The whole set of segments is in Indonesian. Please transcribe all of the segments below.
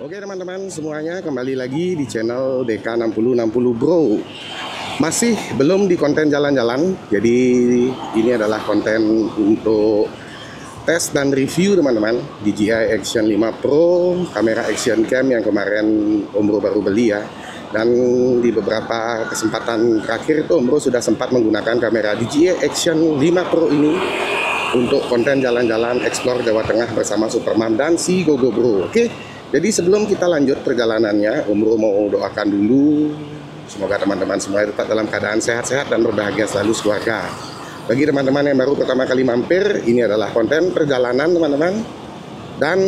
Oke teman-teman semuanya, kembali lagi di channel DK6060 Bro. Masih belum di konten jalan-jalan, jadi ini adalah konten untuk tes dan review teman-teman DJI Action 5 Pro, kamera action cam yang kemarin Om Bro baru beli ya. Dan di beberapa kesempatan terakhir itu Om Bro sudah sempat menggunakan kamera DJI Action 5 Pro ini untuk konten jalan-jalan explore Jawa Tengah bersama Superman dan si Gogo Bro. Oke, jadi sebelum kita lanjut perjalanannya, Om Bro mau doakan dulu semoga teman-teman semuanya tetap dalam keadaan sehat-sehat dan berbahagia selalu sekeluarga. Bagi teman-teman yang baru pertama kali mampir, ini adalah konten perjalanan teman-teman. Dan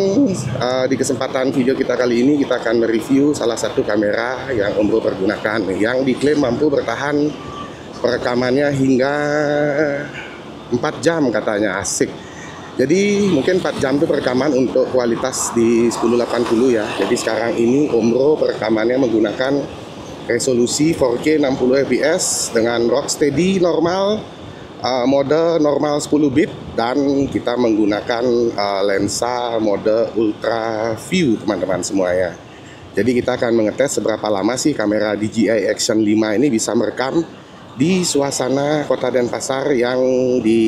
di kesempatan video kita kali ini kita akan mereview salah satu kamera yang Om Bro pergunakan, yang diklaim mampu bertahan perekamannya hingga 4 jam katanya, asik. Jadi mungkin 4 jam itu perekaman untuk kualitas di 1080 ya. Jadi sekarang ini Om Bro perekamannya menggunakan resolusi 4K 60 fps dengan Rocksteady normal, mode normal 10 bit, dan kita menggunakan lensa mode ultra view teman-teman semuanya. Jadi kita akan mengetes seberapa lama sih kamera DJI Action 5 ini bisa merekam di suasana Kota Denpasar yang di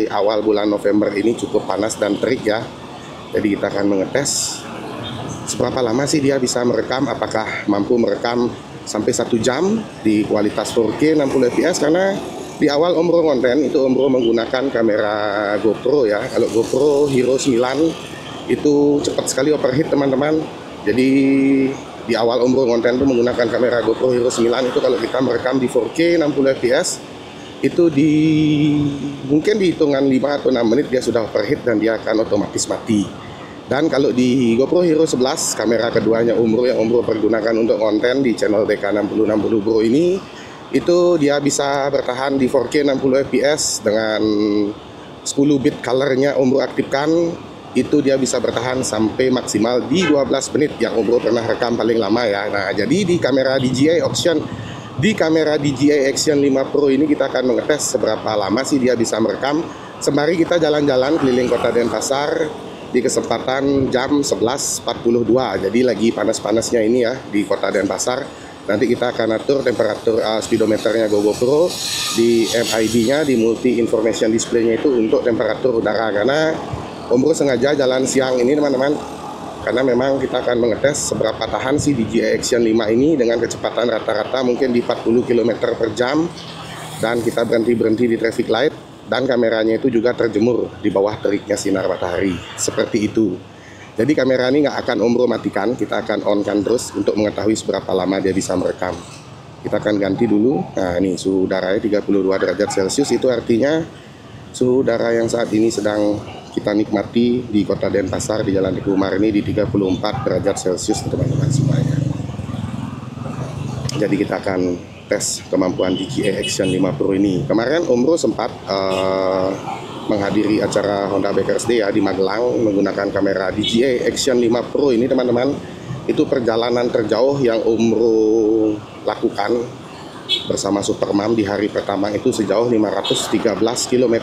awal bulan November ini cukup panas dan terik ya. Jadi kita akan mengetes seberapa lama sih dia bisa merekam, apakah mampu merekam sampai 1 jam di kualitas 4K 60 fps. Karena di awal Om Bro konten itu Om Bro menggunakan kamera GoPro ya. Kalau GoPro Hero 9 itu cepat sekali overheat teman-teman. Jadi di awal Om Bro konten itu menggunakan kamera GoPro Hero 9 itu kalau kita merekam di 4K 60 fps itu mungkin di hitungan 5 atau 6 menit dia sudah overheat dan dia akan otomatis mati. Dan kalau di GoPro Hero 11 kamera keduanya Om Bro yang Om Bro pergunakan untuk konten di channel DK6060 Bro ini, itu dia bisa bertahan di 4K 60 fps dengan 10 bit colornya Om Bro aktifkan. Itu dia bisa bertahan sampai maksimal di 12 menit yang Om Bro pernah rekam paling lama ya. Nah, jadi di kamera DJI Action 5 Pro ini kita akan mengetes seberapa lama sih dia bisa merekam sembari kita jalan-jalan keliling Kota Denpasar di kesempatan jam 11.42. Jadi lagi panas-panasnya ini ya di Kota Denpasar. Nanti kita akan atur temperatur speedometernya GoPro di MID-nya, di multi information display-nya itu untuk temperatur udara. Karena Om Bro sengaja jalan siang ini teman-teman, karena memang kita akan mengetes seberapa tahan sih DJI Action 5 ini dengan kecepatan rata-rata mungkin di 40 km per jam. Dan kita berhenti-berhenti di traffic light, dan kameranya itu juga terjemur di bawah teriknya sinar matahari, seperti itu. Jadi kamera ini nggak akan Om Bro matikan, kita akan on-kan terus untuk mengetahui seberapa lama dia bisa merekam. Kita akan ganti dulu. Nah ini suhu udaranya 32 derajat Celcius, itu artinya suhu udara yang saat ini sedang kita nikmati di Kota Denpasar di Jalan Teguh Umar ini di 34 derajat Celcius teman-teman semuanya. Jadi kita akan tes kemampuan DJI Action 5 Pro ini. Kemarin Om Bro sempat menghadiri acara Honda Bakers Day ya di Magelang menggunakan kamera DJI Action 5 Pro ini teman-teman. Itu perjalanan terjauh yang Om Bro lakukan bersama Superman di hari pertama itu sejauh 531 km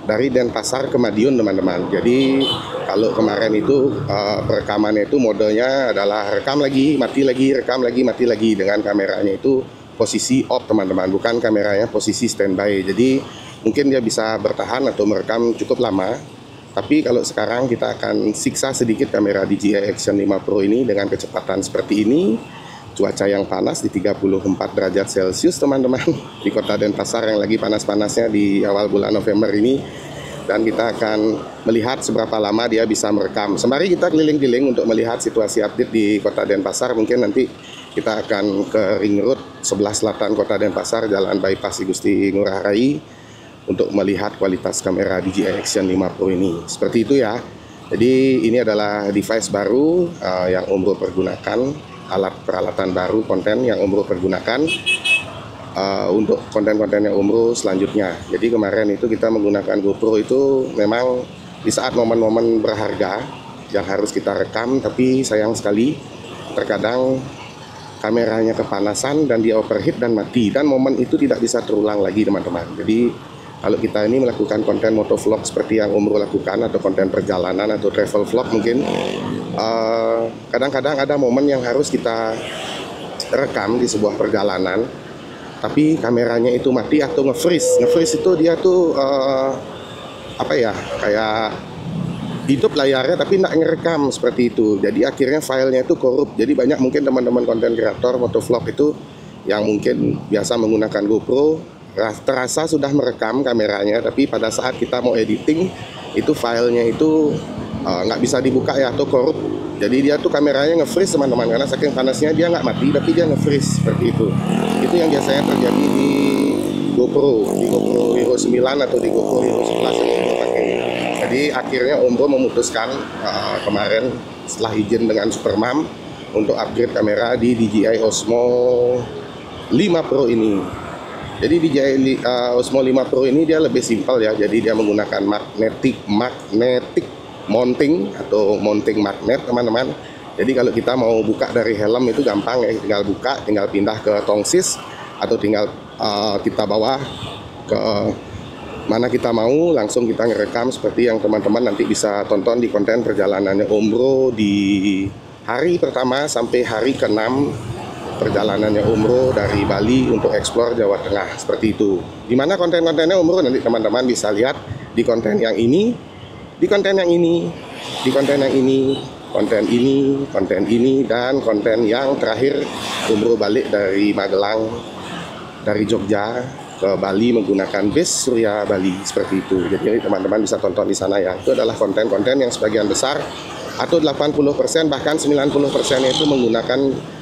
dari Denpasar ke Madiun teman-teman. Jadi kalau kemarin itu perekamannya itu modenya adalah rekam lagi, mati lagi, rekam lagi, mati lagi, dengan kameranya itu posisi off teman-teman, bukan kameranya posisi standby. Jadi mungkin dia bisa bertahan atau merekam cukup lama. Tapi kalau sekarang kita akan siksa sedikit kamera DJI Action 5 Pro ini dengan kecepatan seperti ini. Cuaca yang panas di 34 derajat Celcius teman-teman di Kota Denpasar yang lagi panas-panasnya di awal bulan November ini. dan kita akan melihat seberapa lama dia bisa merekam. Sembari kita keliling-keliling untuk melihat situasi update di Kota Denpasar. Mungkin nanti kita akan ke Ring Road sebelah selatan Kota Denpasar, Jalan Bypass Gusti Ngurah Rai, untuk melihat kualitas kamera DJI Action 5 Pro ini. Seperti itu ya. Jadi ini adalah device baru yang Om Bro pergunakan, alat peralatan baru konten yang Om Bro pergunakan untuk konten-konten yang Om Bro selanjutnya. Jadi kemarin itu kita menggunakan GoPro itu memang di saat momen-momen berharga yang harus kita rekam, tapi sayang sekali terkadang kameranya kepanasan dan dia overheat dan mati, dan momen itu tidak bisa terulang lagi teman-teman. Jadi kalau kita ini melakukan konten motovlog seperti yang Om Bro lakukan, atau konten perjalanan atau travel vlog mungkin, kadang-kadang ada momen yang harus kita rekam di sebuah perjalanan, tapi kameranya itu mati atau nge-freeze. Nge-freeze itu dia tuh apa ya, kayak hidup layarnya tapi nggak ngerekam seperti itu. Jadi akhirnya filenya itu korup. Jadi banyak mungkin teman-teman konten kreator motovlog itu yang mungkin biasa menggunakan GoPro, terasa sudah merekam kameranya, tapi pada saat kita mau editing itu filenya itu nggak bisa dibuka ya, atau korup. Jadi dia tuh kameranya nge-freeze teman-teman, karena saking panasnya dia nggak mati tapi dia nge-freeze seperti itu. Itu yang biasanya terjadi di GoPro Hero 9 atau di GoPro Hero 11 yang Om Bro pakai. Jadi akhirnya Om Bro memutuskan kemarin setelah izin dengan Supermam untuk upgrade kamera di DJI Osmo 5 Pro ini. Jadi DJI Osmo 5 Pro ini dia lebih simpel ya. Jadi dia menggunakan magnetic mounting atau mounting magnet teman-teman. Jadi kalau kita mau buka dari helm itu gampang ya, tinggal buka, tinggal pindah ke tongsis, atau tinggal kita bawa ke mana kita mau, langsung kita ngerekam seperti yang teman-teman nanti bisa tonton di konten perjalanannya Om Bro di hari pertama sampai hari ke-6 perjalanannya Om Bro dari Bali untuk eksplor Jawa Tengah, seperti itu. Dimana konten-kontennya Om Bro nanti teman-teman bisa lihat di konten yang ini, di konten yang ini, di konten yang ini, konten ini, konten ini, dan konten yang terakhir Om Bro balik dari Magelang, dari Jogja ke Bali menggunakan base Surya Bali, seperti itu. Jadi teman-teman bisa tonton di sana ya. Itu adalah konten-konten yang sebagian besar atau 80% bahkan 90% itu menggunakan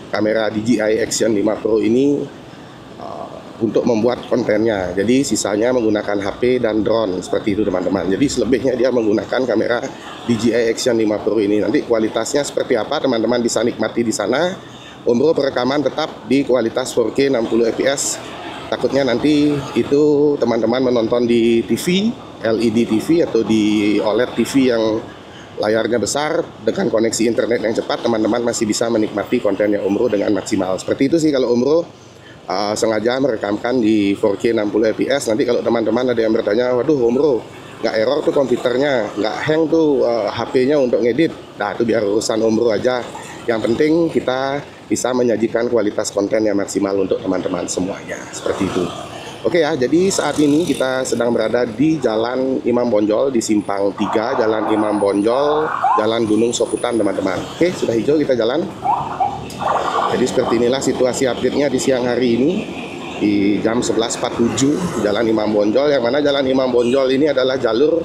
kamera DJI Action 5 Pro ini untuk membuat kontennya. Jadi sisanya menggunakan HP dan drone, seperti itu teman-teman. Jadi selebihnya dia menggunakan kamera DJI Action 5 Pro ini. Nanti kualitasnya seperti apa teman-teman bisa nikmati di sana. Om Bro perekaman tetap di kualitas 4K 60 fps. Takutnya nanti itu teman-teman menonton di TV, LED TV atau di OLED TV yang layarnya besar dengan koneksi internet yang cepat, teman-teman masih bisa menikmati kontennya Om Bro dengan maksimal. Seperti itu sih kalau Om Bro sengaja merekamkan di 4K 60 fps. Nanti kalau teman-teman ada yang bertanya, waduh Om Bro, nggak error tuh komputernya, nggak hang tuh HP-nya untuk ngedit. Nah itu biar urusan Om Bro aja. Yang penting kita bisa menyajikan kualitas konten yang maksimal untuk teman-teman semuanya, seperti itu. Oke ya, jadi saat ini kita sedang berada di Jalan Imam Bonjol, di Simpang 3, Jalan Imam Bonjol, Jalan Gunung Soputan teman-teman. Oke, sudah hijau kita jalan. Jadi seperti inilah situasi update-nya di siang hari ini di jam 11.47 Jalan Imam Bonjol, yang mana Jalan Imam Bonjol ini adalah jalur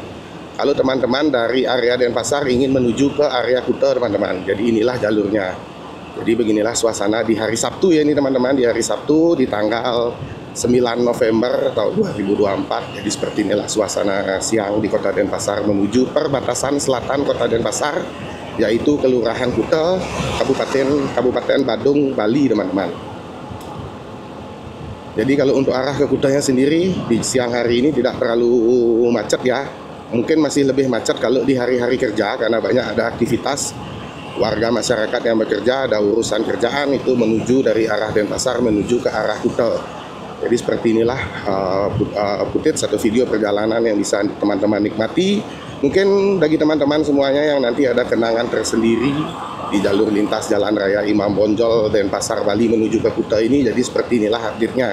kalau teman-teman dari area Denpasar ingin menuju ke area Kuta teman-teman. Jadi inilah jalurnya. Jadi beginilah suasana di hari Sabtu ya ini teman-teman, di hari Sabtu di tanggal 9 November tahun 2024. Jadi seperti inilah suasana siang di Kota Denpasar menuju perbatasan selatan Kota Denpasar, yaitu Kelurahan Kuta, Kabupaten Badung, Bali teman-teman. Jadi kalau untuk arah ke Kutanya sendiri di siang hari ini tidak terlalu macet ya. Mungkin masih lebih macet kalau di hari-hari kerja karena banyak ada aktivitas warga masyarakat yang bekerja, ada urusan kerjaan itu menuju dari arah Denpasar menuju ke arah Kuta. Jadi seperti inilah footage satu video perjalanan yang bisa teman-teman nikmati. Mungkin bagi teman-teman semuanya yang nanti ada kenangan tersendiri di jalur lintas Jalan Raya Imam Bonjol Denpasar Bali menuju ke Kuta ini. Jadi seperti inilah update-nya.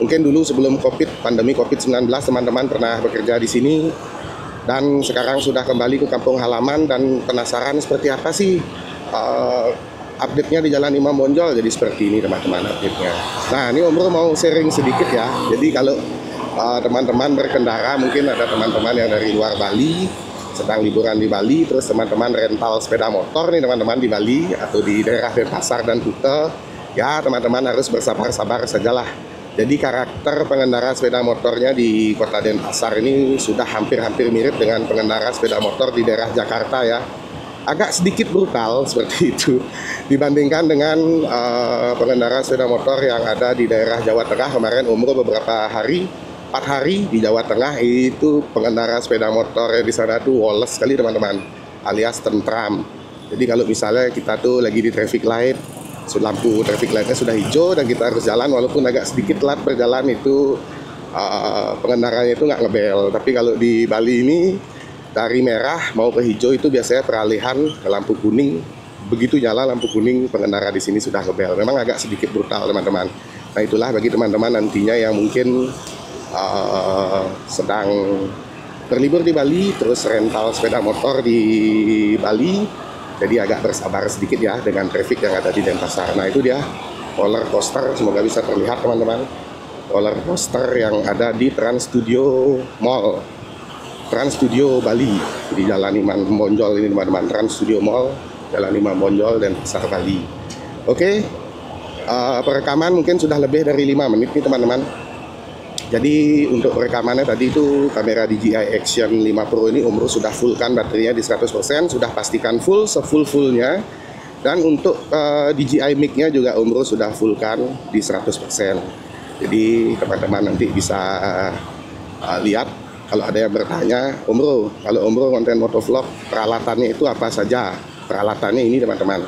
Mungkin dulu sebelum pandemi COVID-19 teman-teman pernah bekerja di sini dan sekarang sudah kembali ke kampung halaman dan penasaran seperti apa sih update-nya di Jalan Imam Bonjol. Jadi seperti ini teman-teman update-nya. Nah ini Om Bro mau sharing sedikit ya. Jadi kalau teman-teman berkendara, mungkin ada teman-teman yang dari luar Bali sedang liburan di Bali, terus teman-teman rental sepeda motor nih teman-teman di Bali atau di daerah Denpasar dan Kuta, ya teman-teman harus bersabar-sabar sajalah. Jadi karakter pengendara sepeda motornya di kota Denpasar ini sudah hampir-hampir mirip dengan pengendara sepeda motor di daerah Jakarta ya. Agak sedikit brutal seperti itu dibandingkan dengan pengendara sepeda motor yang ada di daerah Jawa Tengah. Kemarin umroh beberapa hari, 4 hari di Jawa Tengah, itu pengendara sepeda motor di sana tuh woles sekali teman-teman, alias tentram. Jadi kalau misalnya kita tuh lagi di traffic light, lampu traffic lightnya sudah hijau dan kita harus jalan, walaupun agak sedikit telat berjalan, itu pengendaranya itu nggak ngebel. Tapi kalau di Bali ini dari merah mau ke hijau itu biasanya peralihan ke lampu kuning. Begitu nyala lampu kuning, pengendara di sini sudah ngebel. Memang agak sedikit brutal teman-teman. Nah itulah bagi teman-teman nantinya yang mungkin sedang berlibur di Bali, terus rental sepeda motor di Bali, jadi agak bersabar sedikit ya dengan traffic yang ada di Denpasar. Nah itu dia roller coaster, semoga bisa terlihat teman-teman, roller coaster yang ada di Trans Studio Mall, Trans Studio Bali, di Jalan Imam Bonjol ini teman-teman. Trans Studio Mall, Jalan Imam Bonjol, Denpasar Bali. Oke, perekaman mungkin sudah lebih dari 5 menit nih teman-teman. Jadi untuk rekamannya tadi itu kamera DJI Action 5 Pro ini Om Bro sudah fullkan baterainya di 100%, sudah pastikan full, sefull-fullnya. Dan untuk DJI mic-nya juga Om Bro sudah fullkan di 100%. Jadi teman-teman nanti bisa lihat kalau ada yang bertanya, Om Bro, kalau Om Bro konten motovlog peralatannya itu apa saja? Peralatannya ini teman-teman.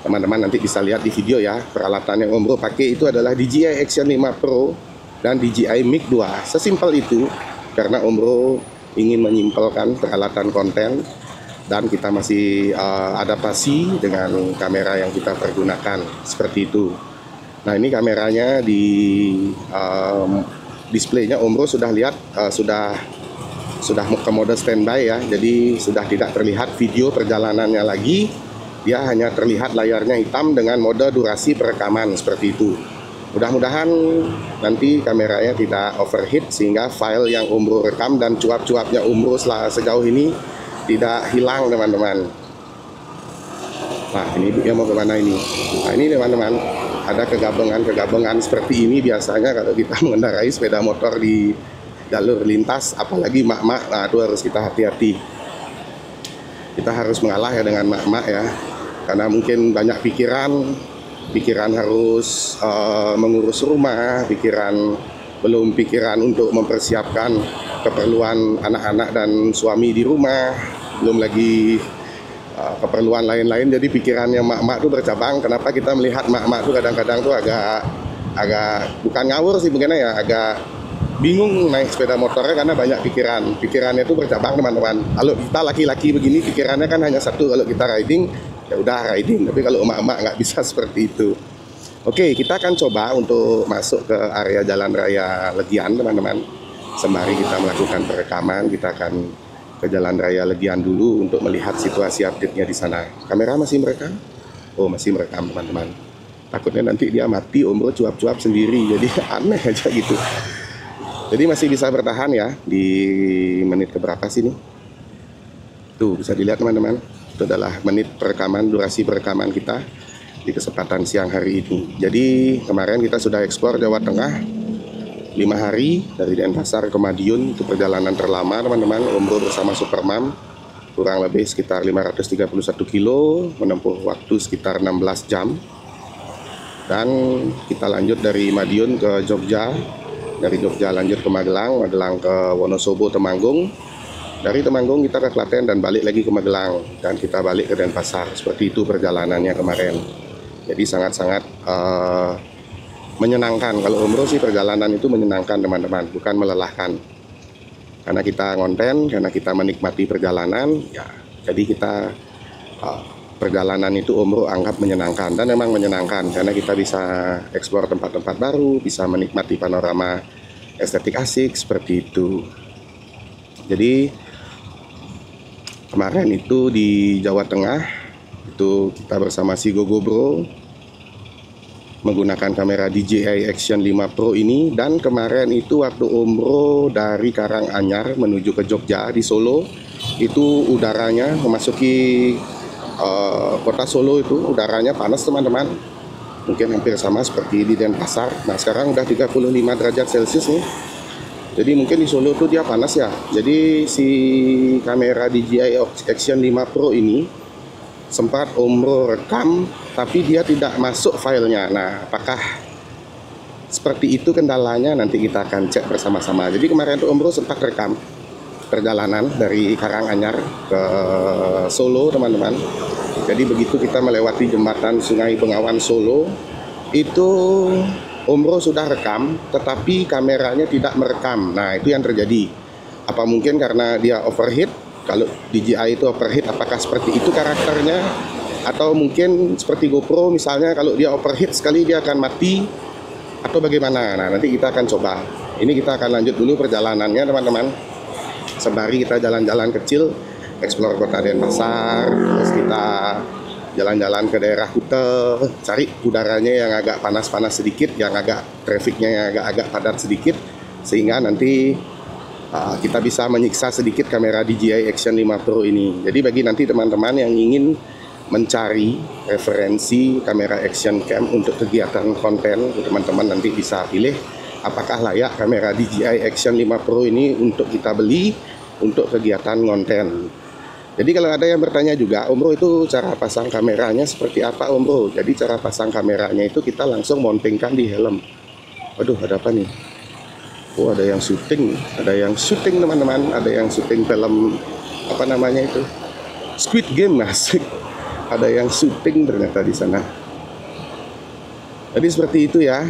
Teman-teman nanti bisa lihat di video ya. Peralatan yang Om Bro pakai itu adalah DJI Action 5 Pro dan DJI Mic 2. Sesimpel itu, karena Om Bro ingin menyimpelkan peralatan konten dan kita masih adaptasi dengan kamera yang kita pergunakan seperti itu. Nah ini kameranya di displaynya Om Bro sudah lihat, sudah ke mode standby ya, jadi sudah tidak terlihat video perjalanannya lagi, dia hanya terlihat layarnya hitam dengan mode durasi perekaman seperti itu. Mudah-mudahan nanti kameranya tidak overheat sehingga file yang Om Bro rekam dan cuap-cuapnya Om Bro sejauh ini tidak hilang teman-teman. Nah ini ibunya mau kemana ini? Nah ini teman-teman, ada kegabengan seperti ini biasanya kalau kita mengendarai sepeda motor di jalur lintas, apalagi mak-mak. Nah itu harus kita hati-hati. Kita harus mengalah ya dengan mak-mak ya, karena mungkin banyak pikiran harus mengurus rumah, belum pikiran untuk mempersiapkan keperluan anak-anak dan suami di rumah, belum lagi keperluan lain-lain. Jadi pikirannya mak-mak tuh bercabang. Kenapa kita melihat mak-mak tuh kadang-kadang tuh agak bukan ngawur sih mungkin ya, agak bingung naik sepeda motornya karena banyak pikirannya tuh bercabang teman-teman. Kalau kita laki-laki begini pikirannya kan hanya satu, kalau kita riding ya udah riding, tapi kalau emak-emak nggak bisa seperti itu. Oke, kita akan coba untuk masuk ke area Jalan Raya Legian teman-teman. Sembari kita melakukan perekaman, kita akan ke Jalan Raya Legian dulu untuk melihat situasi update-nya di sana. Kamera masih merekam? Oh masih merekam teman-teman. Takutnya nanti dia mati, Om Bro cuap-cuap sendiri, jadi aneh aja gitu. Jadi masih bisa bertahan ya di menit keberapa sih ini? Tuh bisa dilihat teman-teman. Itu adalah menit perekaman, durasi perekaman kita di kesempatan siang hari ini. Jadi kemarin kita sudah eksplor Jawa Tengah 5 hari dari Denpasar ke Madiun. Itu perjalanan terlama teman-teman. Om Bro bersama Supermam kurang lebih sekitar 531 kilo, menempuh waktu sekitar 16 jam. Dan kita lanjut dari Madiun ke Jogja. Dari Jogja lanjut ke Magelang, Magelang ke Wonosobo, Temanggung. Dari Temanggung kita ke Klaten dan balik lagi ke Magelang. Dan kita balik ke Denpasar. Seperti itu perjalanannya kemarin. Jadi sangat-sangat menyenangkan. Kalau Om Bro sih perjalanan itu menyenangkan teman-teman, bukan melelahkan. Karena kita ngonten, karena kita menikmati perjalanan, ya. Jadi kita perjalanan itu Om Bro anggap menyenangkan, dan memang menyenangkan karena kita bisa eksplor tempat-tempat baru, bisa menikmati panorama estetik asik seperti itu. Jadi kemarin itu di Jawa Tengah itu kita bersama si GoGo Bro menggunakan kamera DJI Action 5 Pro ini. Dan kemarin itu waktu umroh dari Karanganyar menuju ke Jogja di Solo, itu udaranya memasuki kota Solo itu udaranya panas teman-teman, mungkin hampir sama seperti di Denpasar. Nah sekarang udah 35 derajat Celcius nih, jadi mungkin di Solo tuh dia panas ya. Jadi si kamera DJI Action 5 Pro ini sempat umroh rekam, tapi dia tidak masuk filenya. Nah, apakah seperti itu kendalanya? Nanti kita akan cek bersama-sama. Jadi kemarin itu umroh sempat rekam perjalanan dari Karanganyar ke Solo, teman-teman. Jadi begitu kita melewati jembatan Sungai Bengawan Solo, itu umroh sudah rekam, tetapi kameranya tidak merekam. Nah, itu yang terjadi. Apa mungkin karena dia overheat? Kalau DJI itu overheat, apakah seperti itu karakternya? Atau mungkin seperti GoPro misalnya, kalau dia overheat sekali dia akan mati, atau bagaimana? Nah, nanti kita akan coba. Ini kita akan lanjut dulu perjalanannya teman-teman. Sembari kita jalan-jalan kecil, explore kota Denpasar, terus kita jalan-jalan ke daerah Kuta, cari udaranya yang agak panas-panas sedikit, yang agak trafiknya yang agak-agak padat sedikit, sehingga nanti kita bisa menyiksa sedikit kamera DJI Action 5 Pro ini. Jadi bagi nanti teman-teman yang ingin mencari referensi kamera action cam untuk kegiatan konten, teman-teman nanti bisa pilih apakah layak kamera DJI Action 5 Pro ini untuk kita beli untuk kegiatan konten. Jadi kalau ada yang bertanya juga, Om Bro itu cara pasang kameranya seperti apa Om Bro? Jadi cara pasang kameranya itu kita langsung mountingkan di helm. Waduh, ada apa nih? Oh, ada yang syuting teman-teman, ada yang syuting film apa namanya itu, Squid Game, asik. Ada yang syuting ternyata di sana. Jadi seperti itu ya,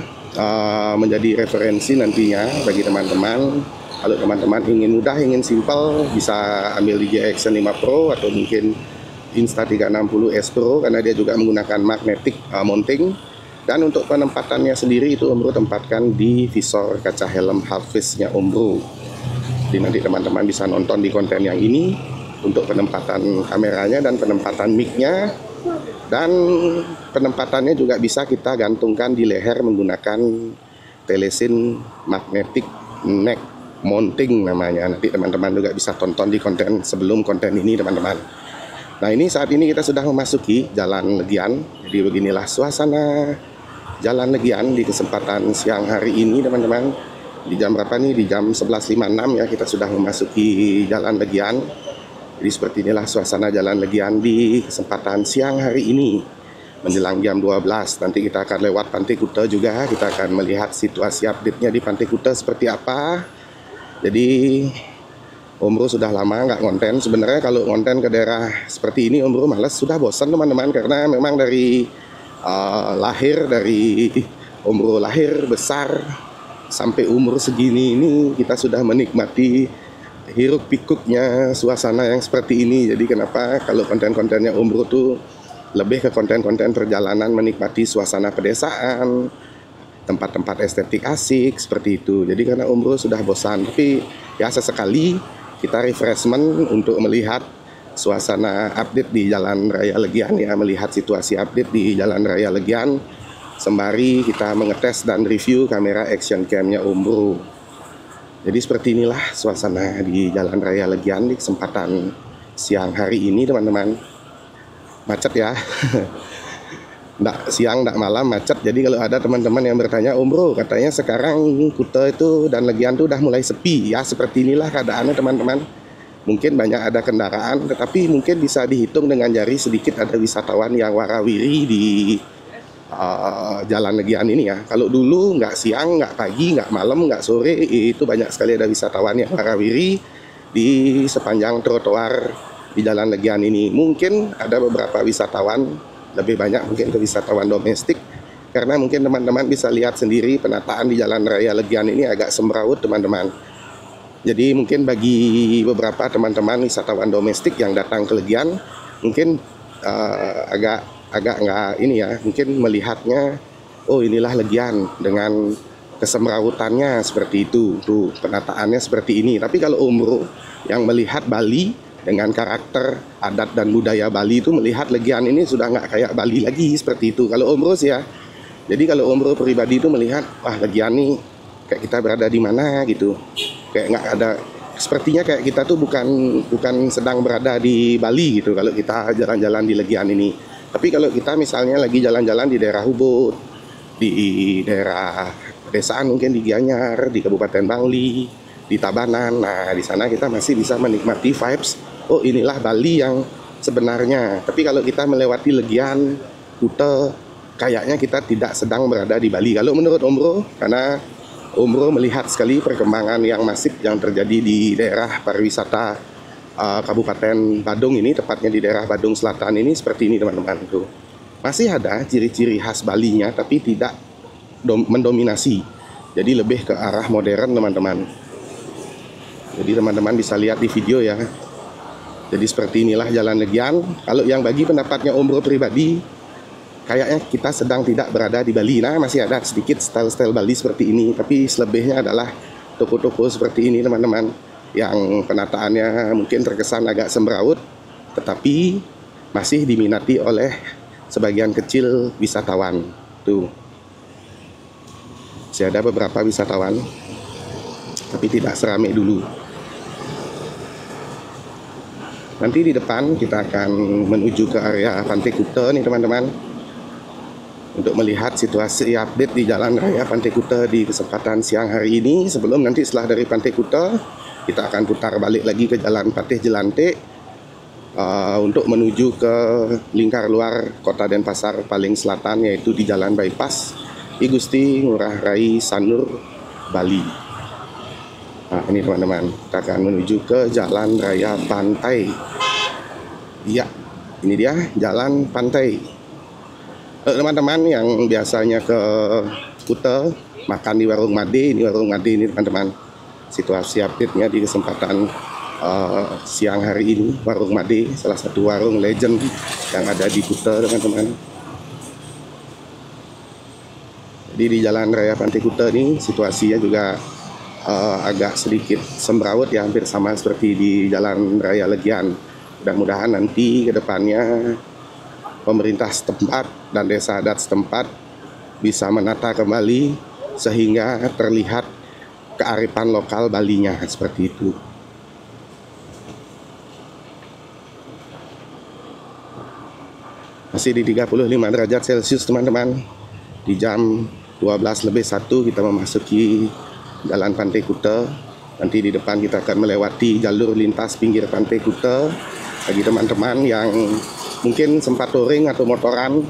menjadi referensi nantinya bagi teman-teman. Kalau teman-teman ingin mudah, ingin simpel, bisa ambil DJI Action 5 Pro atau mungkin Insta360 S Pro, karena dia juga menggunakan magnetic mounting. Dan untuk penempatannya sendiri itu Om Bro tempatkan di visor kaca helm half-face-nya Om Bro. Jadi nanti teman-teman bisa nonton di konten yang ini untuk penempatan kameranya dan penempatan mic-nya. Dan penempatannya juga bisa kita gantungkan di leher menggunakan telesin magnetic neck mounting namanya. Nanti teman-teman juga bisa tonton di konten sebelum konten ini teman-teman. Nah ini saat ini kita sudah memasuki Jalan Legian. Jadi beginilah suasana Jalan Legian di kesempatan siang hari ini teman-teman. Di jam berapa nih? Di jam 11.56 ya, kita sudah memasuki Jalan Legian. Jadi seperti inilah suasana Jalan Legian di kesempatan siang hari ini menjelang jam 12. Nanti kita akan lewat Pantai Kuta juga. Kita akan melihat situasi update-nya di Pantai Kuta seperti apa. Jadi Om Bro sudah lama nggak konten. Sebenarnya kalau konten ke daerah seperti ini Om Bro males, sudah bosan teman-teman, karena memang dari Om Bro lahir besar sampai umur segini ini kita sudah menikmati hiruk pikuknya suasana yang seperti ini. Jadi kenapa kalau konten-kontennya Om Bro tuh lebih ke konten-konten perjalanan, menikmati suasana pedesaan, tempat-tempat estetik asik seperti itu. Jadi karena Om Bro sudah bosan, tapi ya sesekali kita refreshment untuk melihat suasana update di Jalan Raya Legian ya, melihat situasi update di Jalan Raya Legian, sembari kita mengetes dan review kamera action cam-nya Om Bro. Jadi seperti inilah suasana di Jalan Raya Legian di kesempatan siang hari ini teman-teman. Macet ya. Nggak siang, nggak malam, macet. Jadi kalau ada teman-teman yang bertanya, Om Bro katanya sekarang Kuta itu dan Legian tuh udah mulai sepi. Ya seperti inilah keadaannya teman-teman. Mungkin banyak ada kendaraan, tetapi mungkin bisa dihitung dengan jari sedikit ada wisatawan yang warawiri di Jalan Legian ini ya. Kalau dulu nggak siang, nggak pagi, nggak malam, nggak sore, itu banyak sekali ada wisatawan yang warawiri di sepanjang trotoar di Jalan Legian ini. Mungkin ada beberapa wisatawan, lebih banyak mungkin ke wisatawan domestik, karena mungkin teman-teman bisa lihat sendiri penataan di Jalan Raya Legian ini agak semrawut teman-teman. Jadi mungkin bagi beberapa teman-teman wisatawan domestik yang datang ke Legian mungkin agak nggak ini ya, mungkin melihatnya oh inilah Legian dengan kesemrawutannya seperti itu, tuh penataannya seperti ini. Tapi kalau Om Bro yang melihat Bali dengan karakter adat dan budaya Bali itu, melihat Legian ini sudah nggak kayak Bali lagi seperti itu kalau Om Bro sih ya. Jadi kalau Om Bro pribadi itu melihat, wah legian nih, kayak kita berada di mana gitu, kayak nggak ada, sepertinya kayak kita tuh bukan sedang berada di Bali gitu kalau kita jalan-jalan di Legian ini. Tapi kalau kita misalnya lagi jalan-jalan di daerah Ubud, di daerah pedesaan mungkin di Gianyar, di Kabupaten Bangli, di Tabanan, nah di sana kita masih bisa menikmati vibes, oh inilah Bali yang sebenarnya. Tapi kalau kita melewati Legian, Kuta, kayaknya kita tidak sedang berada di Bali. Kalau menurut Om Bro, karena Om Bro melihat sekali perkembangan yang masif yang terjadi di daerah pariwisata Kabupaten Badung ini, tepatnya di daerah Badung Selatan ini seperti ini teman-teman. Tuh masih ada ciri-ciri khas Balinya, tapi tidak mendominasi. Jadi lebih ke arah modern teman-teman. Jadi teman-teman bisa lihat di video ya. Jadi seperti inilah Jalan Legian. Kalau yang bagi pendapatnya Om Bro pribadi, kayaknya kita sedang tidak berada di Bali. Nah, masih ada sedikit style-style Bali seperti ini, tapi selebihnya adalah toko-toko seperti ini teman-teman, yang penataannya mungkin terkesan agak semrawut, tetapi masih diminati oleh sebagian kecil wisatawan. Tuh, masih ada beberapa wisatawan, tapi tidak seramai dulu. Nanti di depan kita akan menuju ke area Pantai Kuta nih teman-teman, untuk melihat situasi update di Jalan Raya Pantai Kuta di kesempatan siang hari ini. Sebelum nanti setelah dari Pantai Kuta, kita akan putar balik lagi ke Jalan Patih Jelante untuk menuju ke lingkar luar Kota Denpasar paling selatan, yaitu di Jalan Bypass I Gusti Ngurah Rai Sanur, Bali. Nah ini teman-teman, kita akan menuju ke Jalan Raya Pantai. Iya, ini dia Jalan Pantai. Teman-teman yang biasanya ke Kuta makan di Warung Made, ini Warung Made ini teman-teman. Situasi update-nya di kesempatan siang hari ini, Warung Made, salah satu warung legend yang ada di Kuta teman-teman. Jadi di Jalan Raya Pantai Kuta ini situasinya juga agak sedikit semrawut ya, hampir sama seperti di Jalan Raya Legian. Mudah-mudahan nanti ke depannya pemerintah setempat dan desa adat setempat bisa menata kembali sehingga terlihat kearifan lokal Balinya seperti itu. Masih di 35 derajat Celcius teman-teman. Di jam 12:01 kita memasuki Jalan Pantai Kuta. Nanti di depan kita akan melewati jalur lintas pinggir Pantai Kuta. Bagi teman-teman yang mungkin sempat touring atau motoran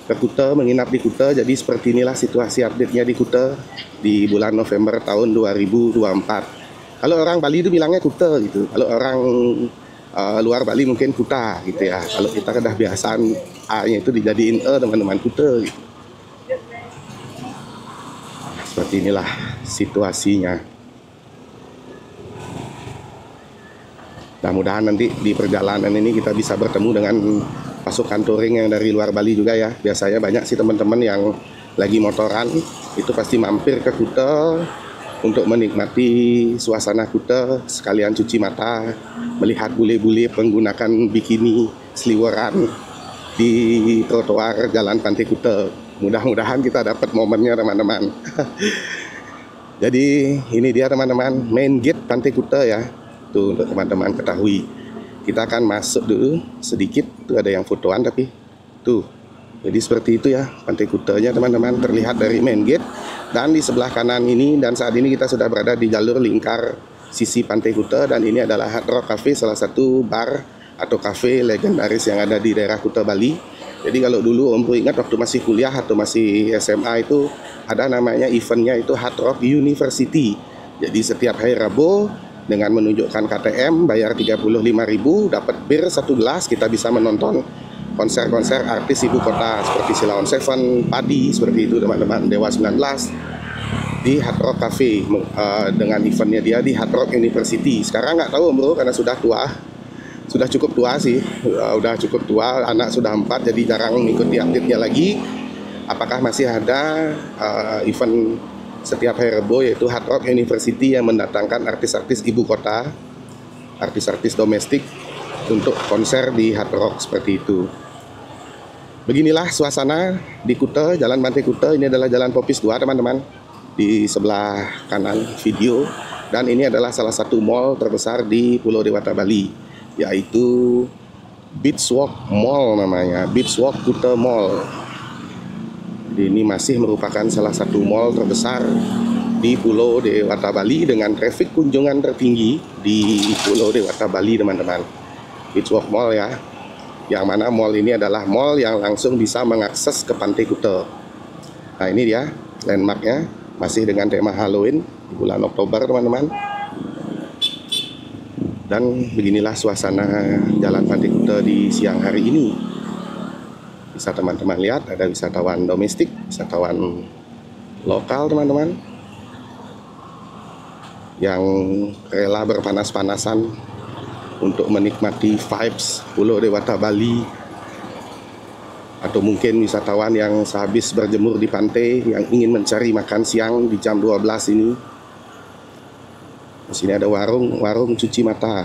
ke Kuta, menginap di Kuta, jadi seperti inilah situasi update-nya di Kuta di bulan November tahun 2024. Kalau orang Bali itu bilangnya Kuta gitu, kalau orang luar Bali mungkin Kuta gitu ya. Kalau kita kedah biasaan A-nya itu dijadiin E teman-teman, Kuta gitu. Seperti inilah situasinya. Mudah-mudahan nanti di perjalanan ini kita bisa bertemu dengan pasukan touring yang dari luar Bali juga ya. Biasanya banyak sih teman-teman yang lagi motoran itu pasti mampir ke Kuta untuk menikmati suasana Kuta, sekalian cuci mata, melihat bule-bule menggunakan bikini seliweran di trotoar Jalan Pantai Kuta. Mudah-mudahan kita dapat momennya teman-teman. Jadi ini dia teman-teman, main gate Pantai Kuta ya. Tuh untuk teman-teman ketahui. Kita akan masuk dulu sedikit, tuh ada yang fotoan tapi tuh. Jadi seperti itu ya Pantai Kutanya teman-teman, terlihat dari main gate. Dan di sebelah kanan ini, dan saat ini kita sudah berada di jalur lingkar sisi Pantai Kuta. Dan ini adalah Hard Rock Cafe, salah satu bar atau cafe legendaris yang ada di daerah Kuta Bali. Jadi kalau dulu Om Bro ingat waktu masih kuliah atau masih SMA itu ada namanya eventnya itu Hard Rock University. Jadi setiap hari Rabu dengan menunjukkan KTM bayar 35.000 dapat bir 1 gelas, kita bisa menonton konser-konser artis ibu kota seperti Silaon Seven, Padi seperti itu teman-teman, Dewa 19 di Hard Rock Cafe dengan eventnya dia di Hard Rock University. Sekarang nggak tahu Bro karena sudah tua, sudah cukup tua sih, udah cukup tua, anak sudah 4 jadi jarang mengikuti update-nya lagi. Apakah masih ada event setiap hari Rebo yaitu Hard Rock University yang mendatangkan artis-artis ibu kota, artis-artis domestik untuk konser di Hard Rock seperti itu. Beginilah suasana di Kuta, Jalan Pantai Kuta. Ini adalah Jalan Popis 2, teman-teman. Di sebelah kanan video. Dan ini adalah salah satu mall terbesar di Pulau Dewata, Bali, yaitu Beachwalk Mall namanya, Beachwalk Kuta Mall. Jadi ini masih merupakan salah satu mall terbesar di Pulau Dewata, Bali dengan traffic kunjungan tertinggi di Pulau Dewata, Bali, teman-teman. Beachwalk Mall ya. Yang mana mall ini adalah mall yang langsung bisa mengakses ke Pantai Kuta. Nah ini dia landmarknya, masih dengan tema Halloween di bulan Oktober, teman-teman. Dan beginilah suasana Jalan Pantai Kuta di siang hari ini. Bisa teman-teman lihat, ada wisatawan domestik, wisatawan lokal, teman-teman, yang rela berpanas-panasan untuk menikmati vibes Pulau Dewata, Bali. Atau mungkin wisatawan yang sehabis berjemur di pantai yang ingin mencari makan siang di jam 12 ini. Di sini ada warung cuci mata.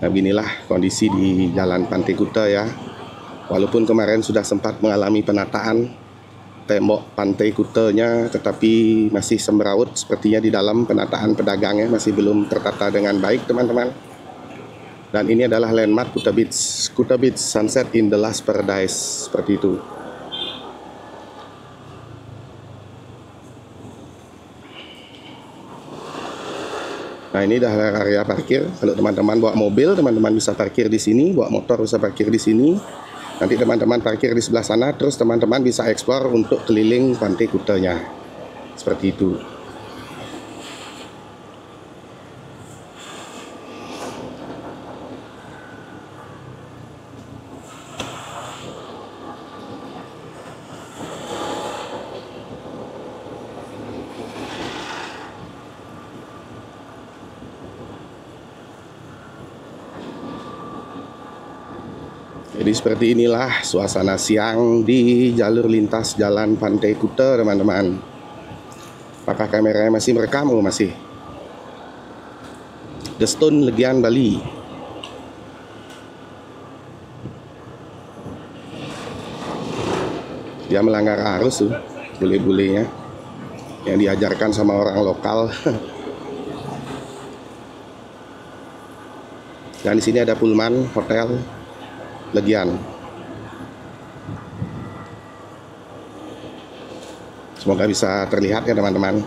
Nah, beginilah kondisi di Jalan Pantai Kuta ya. Walaupun kemarin sudah sempat mengalami penataan tembok Pantai Kutanya, tetapi masih semeraut sepertinya di dalam. Penataan pedagangnya masih belum tertata dengan baik, teman-teman. Dan ini adalah landmark Kuta Beach Sunset in the Last Paradise, seperti itu. Nah ini adalah area parkir. Kalau teman-teman bawa mobil, teman-teman bisa parkir di sini. Bawa motor bisa parkir di sini. Nanti teman-teman parkir di sebelah sana, terus teman-teman bisa eksplor untuk keliling Pantai Kutanya. Seperti itu. Jadi seperti inilah suasana siang di jalur lintas Jalan Pantai Kuta, teman-teman. Apakah kameranya masih merekam? Oh, masih. The Stone, Legian, Bali. Dia melanggar arus tuh, bule-bulenya yang diajarkan sama orang lokal. Dan di sini ada Pullman Hotel Legian. Semoga bisa terlihat ya, teman-teman.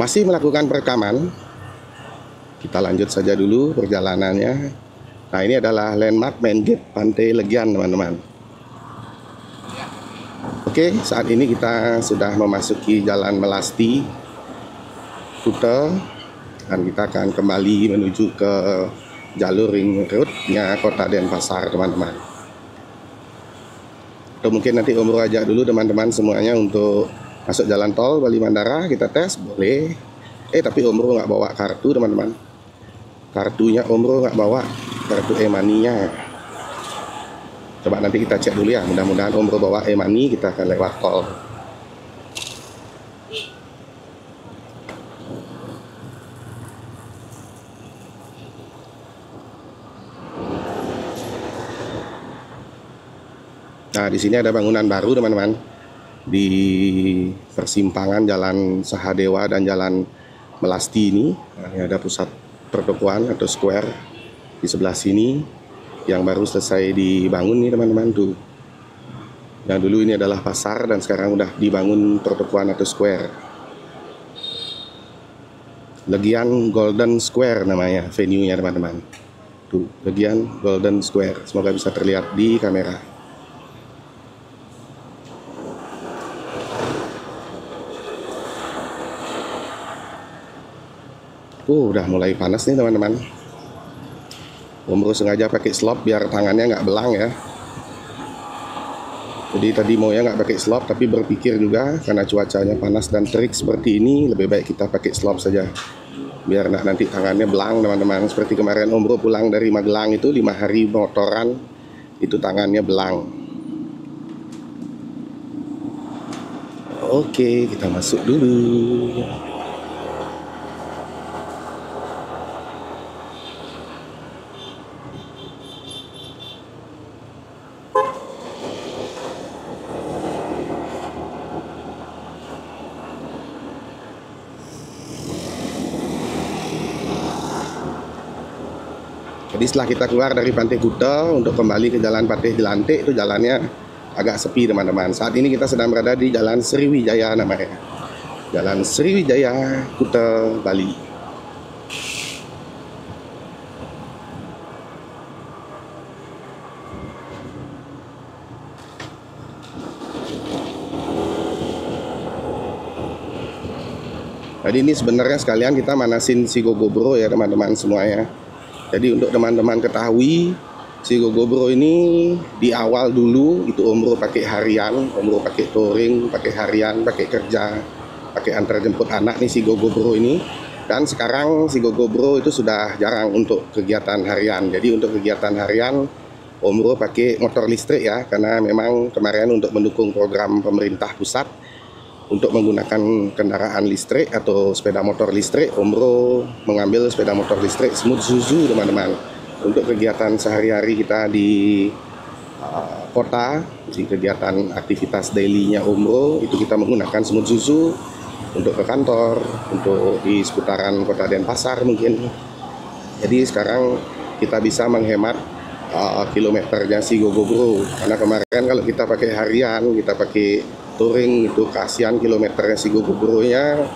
Masih melakukan perekaman. Kita lanjut saja dulu perjalanannya. Nah ini adalah landmark main gate Pantai Legian, teman-teman. Oke, saat ini kita sudah memasuki Jalan Melasti Kuta, dan kita akan kembali menuju ke jalur ring road-nya Kota Denpasar, teman-teman. Atau mungkin nanti Om Bro ajak dulu teman-teman semuanya untuk masuk jalan tol Bali Mandara, kita tes, boleh. Tapi Om Bro nggak bawa kartu, teman-teman. Kartunya Om Bro nggak bawa, kartu e-money-nya. Coba nanti kita cek dulu ya, mudah-mudahan Om Bro bawa e-money, kita akan lewat tol. Nah, di sini ada bangunan baru, teman-teman. Di persimpangan Jalan Sahadewa dan Jalan Melasti ini, ada pusat pertokoan atau square di sebelah sini yang baru selesai dibangun nih, teman-teman tuh. Yang dulu ini adalah pasar dan sekarang udah dibangun pertokoan atau square. Legian Golden Square namanya venue-nya, teman-teman. Tuh, Legian Golden Square. Semoga bisa terlihat di kamera. Udah mulai panas nih, teman-teman. Om Bro sengaja pakai slop biar tangannya nggak belang ya. Jadi tadi maunya nggak pakai slop, tapi berpikir juga karena cuacanya panas dan terik seperti ini, lebih baik kita pakai slop saja. Biar nanti tangannya belang, teman-teman. Seperti kemarin Om Bro pulang dari Magelang itu 5 hari motoran, itu tangannya belang. Oke, kita masuk dulu. Jadi setelah kita keluar dari Pantai Kuta untuk kembali ke Jalan Patih Jelantik, itu jalannya agak sepi teman-teman. Saat ini kita sedang berada di Jalan Sriwijaya namanya. Jalan Sriwijaya, Kuta, Bali. Jadi ini sebenarnya sekalian kita manasin si Gogobro ya teman-teman semuanya. Jadi untuk teman-teman ketahui, si Gogobro ini di awal dulu itu Om Bro pakai harian, Om Bro pakai touring, pakai harian, pakai kerja, pakai antar jemput anak nih si Gogobro ini. Dan sekarang si Gogobro itu sudah jarang untuk kegiatan harian. Jadi untuk kegiatan harian Om Bro pakai motor listrik ya, karena memang kemarin untuk mendukung program pemerintah pusat untuk menggunakan kendaraan listrik atau sepeda motor listrik, Om Bro mengambil sepeda motor listrik Smooth Zuzu teman-teman. Untuk kegiatan sehari-hari kita di kota, di kegiatan aktivitas daily-nya Om Bro, itu kita menggunakan Smooth Zuzu untuk ke kantor, untuk di seputaran kota Denpasar mungkin. Jadi sekarang kita bisa menghemat kilometernya si Gogobro, karena kemarin kalau kita pakai harian, kita pakai touring itu kasihan kilometernya si Gogobro-nya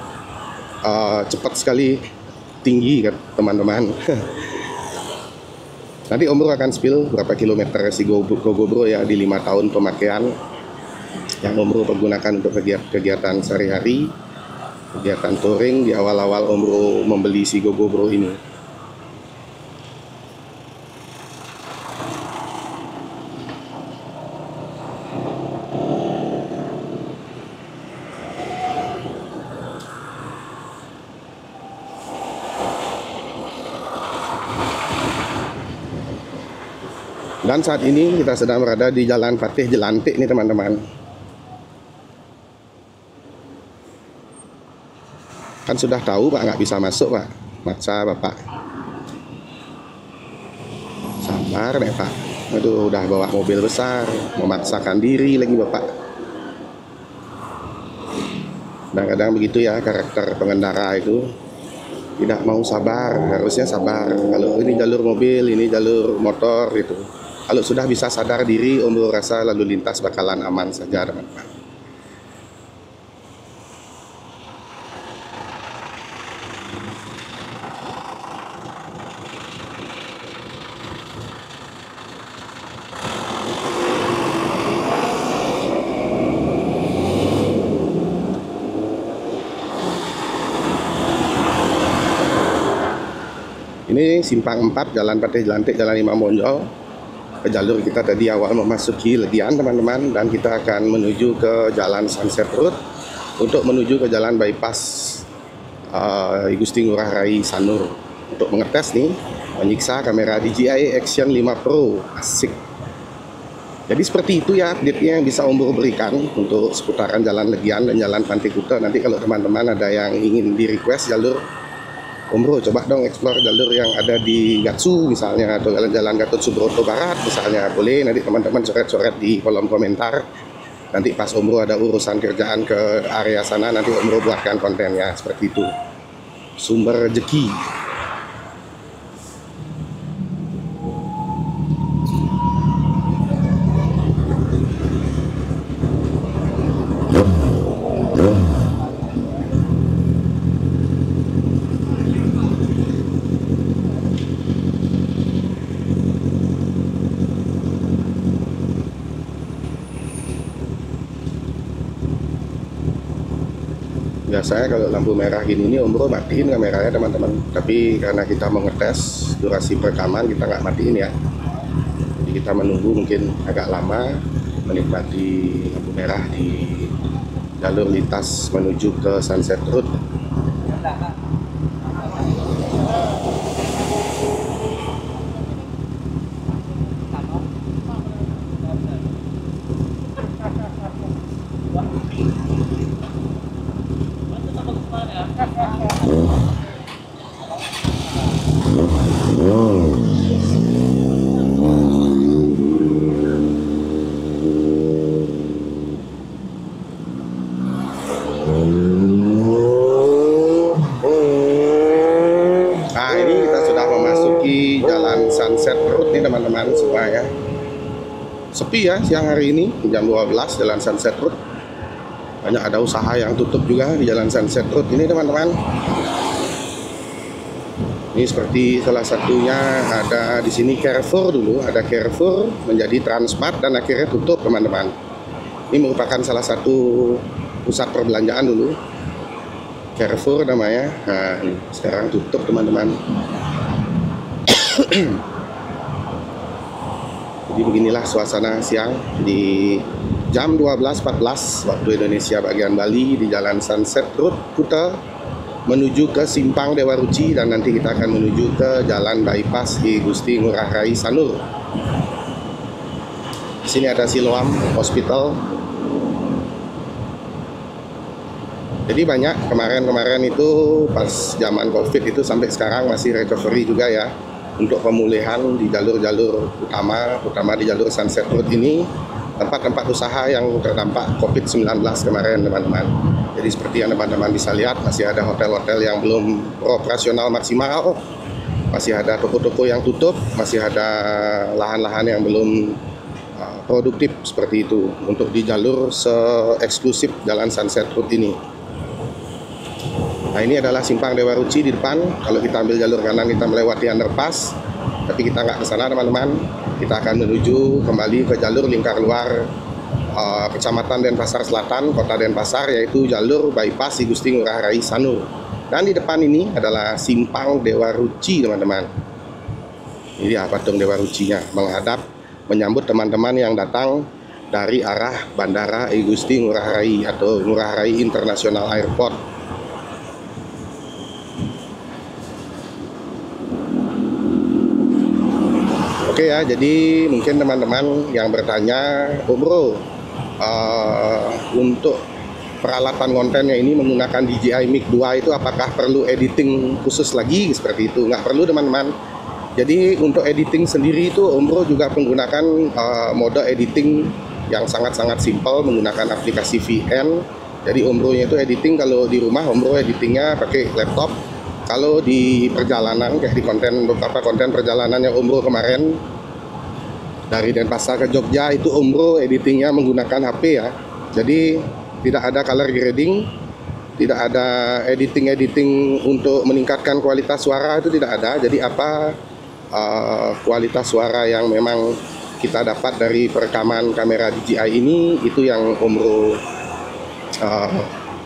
cepat sekali tinggi kan teman-teman. Nanti Om Bro akan spill berapa kilometer si Gogobro ya di 5 tahun pemakaian yang Om Bro pergunakan untuk kegiatan sehari-hari, kegiatan touring. Di awal-awal Om Bro membeli si Gogobro ini. Dan saat ini kita sedang berada di Jalan Patih Jelantik nih teman-teman. Kan sudah tahu Pak nggak bisa masuk Pak, maksa Bapak. Sabar deh Pak. Aduh udah bawa mobil besar, memaksakan diri lagi Bapak. Kadang-kadang begitu ya karakter pengendara itu, tidak mau sabar, harusnya sabar. Kalau ini jalur mobil, ini jalur motor gitu. Kalau sudah bisa sadar diri, Om Bro rasa lalu lintas bakalan aman saja teman-teman. Ini simpang 4 Jalan Patih Jelantik, Jalan Imam Bonjol. Jalur kita tadi awal memasuki Ledian teman-teman, dan kita akan menuju ke Jalan Sunset Road untuk menuju ke Jalan Bypass Gusti Ngurah Rai Sanur untuk mengetes nih, menyiksa kamera DJI Action 5 Pro. Asik. Jadi seperti itu ya update-nya yang bisa Om Bro berikan untuk seputaran Jalan Ledian dan Jalan Pantai Kuta. Nanti kalau teman-teman ada yang ingin di request jalur, Om Bro coba dong explore jalur yang ada di Gatsu misalnya, atau jalan Gatot Subroto Barat misalnya, boleh nanti teman-teman coret-coret di kolom komentar. Nanti pas Om Bro ada urusan kerjaan ke area sana, nanti Om Bro buatkan kontennya seperti itu. Sumber rezeki. Biasanya kalau lampu merah gini nih Om Bro matiin kameranya teman-teman, tapi karena kita mau ngetes durasi perekaman kita nggak matiin ya. Jadi kita menunggu mungkin agak lama menikmati lampu merah di jalur lintas menuju ke Sunset Road. Sunset Road nih teman-teman semua ya. Sepi ya siang hari ini jam 12 Jalan Sunset Road. Banyak ada usaha yang tutup juga di Jalan Sunset Road ini teman-teman. Ini seperti salah satunya ada di sini Carrefour dulu, ada Carrefour menjadi Transmart dan akhirnya tutup teman-teman. Ini merupakan salah satu pusat perbelanjaan dulu, Carrefour namanya. Nah, sekarang tutup teman-teman. Jadi beginilah suasana siang di jam 12.14 waktu Indonesia bagian Bali di Jalan Sunset Road Kuta menuju ke Simpang Dewa Ruci, dan nanti kita akan menuju ke Jalan Bypass Ki Gusti Ngurah Rai Sanur. Di sini ada Siloam Hospital. Jadi banyak kemarin itu pas zaman Covid itu sampai sekarang masih recovery juga ya untuk pemulihan di jalur-jalur utama di jalur Sunset Road ini, tempat-tempat usaha yang terdampak Covid-19 kemarin teman-teman. Jadi seperti yang teman-teman bisa lihat, masih ada hotel-hotel yang belum operasional maksimal, masih ada toko-toko yang tutup, masih ada lahan-lahan yang belum produktif seperti itu untuk di jalur se-eksklusif Jalan Sunset Road ini. Nah, ini adalah Simpang Dewa Ruci di depan. Kalau kita ambil jalur kanan kita melewati underpass, tapi kita nggak ke sana teman-teman. Kita akan menuju kembali ke jalur lingkar luar Kecamatan Denpasar Selatan, Kota Denpasar, yaitu jalur bypass Ki Gusti Ngurah Rai Sanur. Dan di depan ini adalah Simpang Dewa Ruci teman-teman. Ini ya patung Dewa Rucinya menghadap menyambut teman-teman yang datang dari arah Bandara Ki Gusti Ngurah Rai atau Ngurah Rai International Airport. Oke ya, jadi mungkin teman-teman yang bertanya, oh bro, untuk peralatan kontennya ini menggunakan DJI Mic 2 itu apakah perlu editing khusus lagi seperti itu? Nggak perlu teman-teman. Jadi untuk editing sendiri itu Om Bro juga menggunakan mode editing yang sangat-sangat simpel menggunakan aplikasi VN. Jadi Om Bro-nya itu editing kalau di rumah Om Bro editingnya pakai laptop. Kalau di perjalanan kayak di beberapa konten perjalanan yang Om Bro kemarin dari Denpasar ke Jogja itu Om Bro editingnya menggunakan HP ya. Jadi tidak ada color grading, tidak ada editing untuk meningkatkan kualitas suara, itu tidak ada. Jadi apa kualitas suara yang memang kita dapat dari perekaman kamera DJI ini, itu yang Om Bro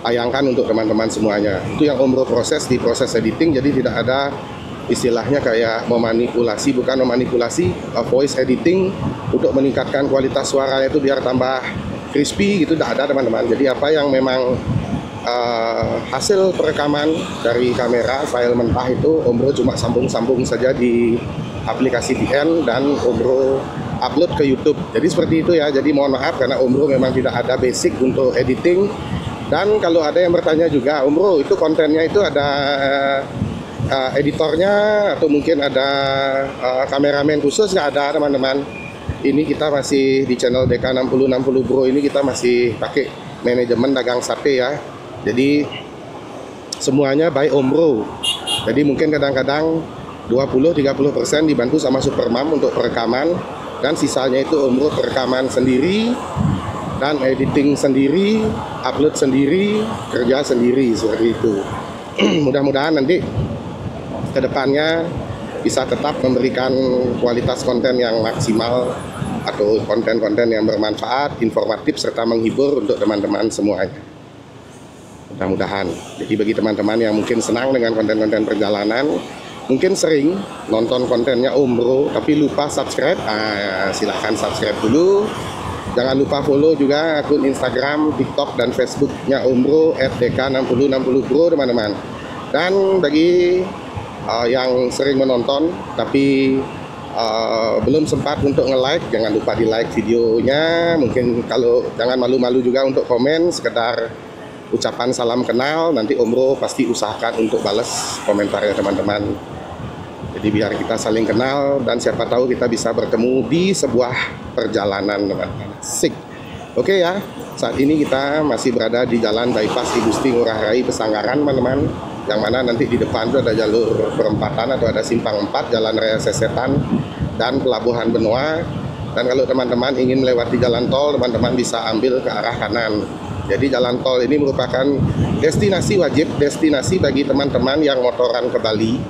tayangkan untuk teman-teman semuanya. Itu yang Om Bro proses di proses editing, jadi tidak ada istilahnya kayak memanipulasi, bukan memanipulasi, voice editing untuk meningkatkan kualitas suaranya itu biar tambah crispy gitu, tidak ada teman-teman. Jadi apa yang memang hasil perekaman dari kamera file mentah itu Om Bro cuma sambung-sambung saja di aplikasi VN dan Om Bro upload ke YouTube. Jadi seperti itu ya. Jadi mohon maaf karena Om Bro memang tidak ada basic untuk editing. Dan kalau ada yang bertanya juga, Om Bro itu kontennya itu ada editornya atau mungkin ada kameramen khusus? Nggak ada teman-teman. Ini kita masih di channel DK6060 Bro ini kita masih pakai manajemen dagang sate ya. Jadi semuanya by Om Bro. Jadi mungkin kadang-kadang 20-30% dibantu sama Supermam untuk perekaman, dan sisanya itu Om Bro perekaman sendiri dan editing sendiri, upload sendiri, kerja sendiri seperti itu. Mudah-mudahan nanti kedepannya bisa tetap memberikan kualitas konten yang maksimal atau konten-konten yang bermanfaat, informatif, serta menghibur untuk teman-teman semuanya. Mudah-mudahan. Jadi bagi teman-teman yang mungkin senang dengan konten-konten perjalanan, mungkin sering nonton kontennya Om Bro tapi lupa subscribe, silahkan subscribe dulu. Jangan lupa follow juga akun Instagram, TikTok, dan Facebooknya Om Bro @dk6060bro teman-teman. Dan bagi yang sering menonton tapi belum sempat untuk nge-like, jangan lupa di-like videonya. Mungkin kalau jangan malu-malu juga untuk komen, sekedar ucapan salam kenal. Nanti Om Bro pasti usahakan untuk balas komentarnya teman-teman. Jadi biar kita saling kenal dan siapa tahu kita bisa bertemu di sebuah perjalanan teman-teman. Sik. Oke ya, saat ini kita masih berada di Jalan Bypass Ki Gusti Ngurah Rai Pesanggaran teman-teman. Yang mana nanti di depan itu ada jalur perempatan atau ada simpang 4 Jalan Raya Sesetan. dan Pelabuhan Benoa. Dan kalau teman-teman ingin melewati jalan tol, teman-teman bisa ambil ke arah kanan. Jadi jalan tol ini merupakan destinasi wajib, destinasi bagi teman-teman yang motoran ke Bali.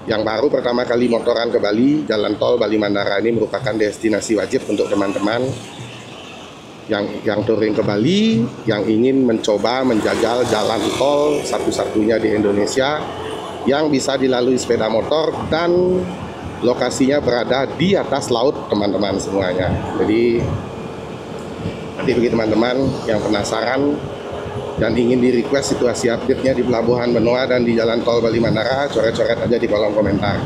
Yang baru pertama kali motoran ke Bali, jalan tol Bali Mandara ini merupakan destinasi wajib untuk teman-teman yang touring ke Bali, yang ingin mencoba menjajal jalan tol satu-satunya di Indonesia yang bisa dilalui sepeda motor dan lokasinya berada di atas laut, teman-teman semuanya. Jadi nanti bagi teman-teman yang penasaran dan ingin di request situasi update-nya di Pelabuhan Benoa dan di jalan tol Bali Mandara, coret-coret aja di kolom komentar.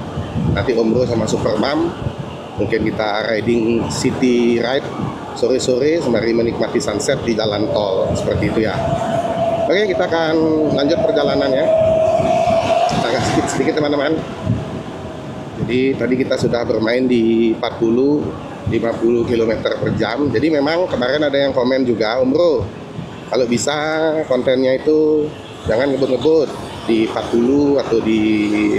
Nanti Om Bro sama Supermam mungkin kita riding city ride sore-sore sembari menikmati sunset di jalan tol, seperti itu ya. Oke, kita akan lanjut perjalanannya. Agak sedikit teman-teman. Jadi tadi kita sudah bermain di 40-50 km per jam. Jadi memang kemarin ada yang komen juga, Om Bro, kalau bisa kontennya itu jangan ngebut-ngebut di 40 atau di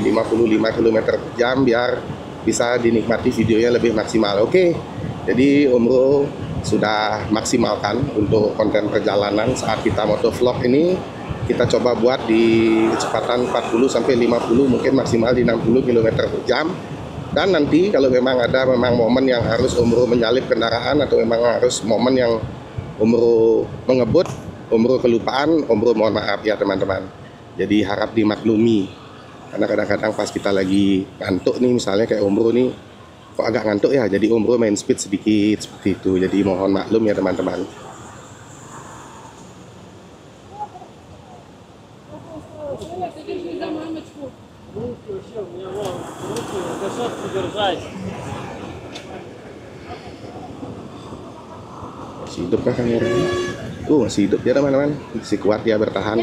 55 km per jam biar bisa dinikmati videonya lebih maksimal. Oke, jadi Om Bro sudah maksimalkan untuk konten perjalanan saat kita motovlog ini. Kita coba buat di kecepatan 40 sampai 50, mungkin maksimal di 60 km per jam. Dan nanti kalau memang ada momen yang harus Om Bro menyalip kendaraan atau memang harus momen yang Om Bro mengebut, Om Bro kelupaan, Om Bro mohon maaf ya teman-teman. Jadi harap dimaklumi. Karena kadang-kadang pas kita lagi ngantuk nih, misalnya kayak Om Bro nih, kok agak ngantuk ya, jadi Om Bro main speed sedikit seperti itu. Jadi mohon maklum ya teman-teman. Masih hidup kah kameranya? Masih hidup ya teman-teman, masih kuat ya bertahan.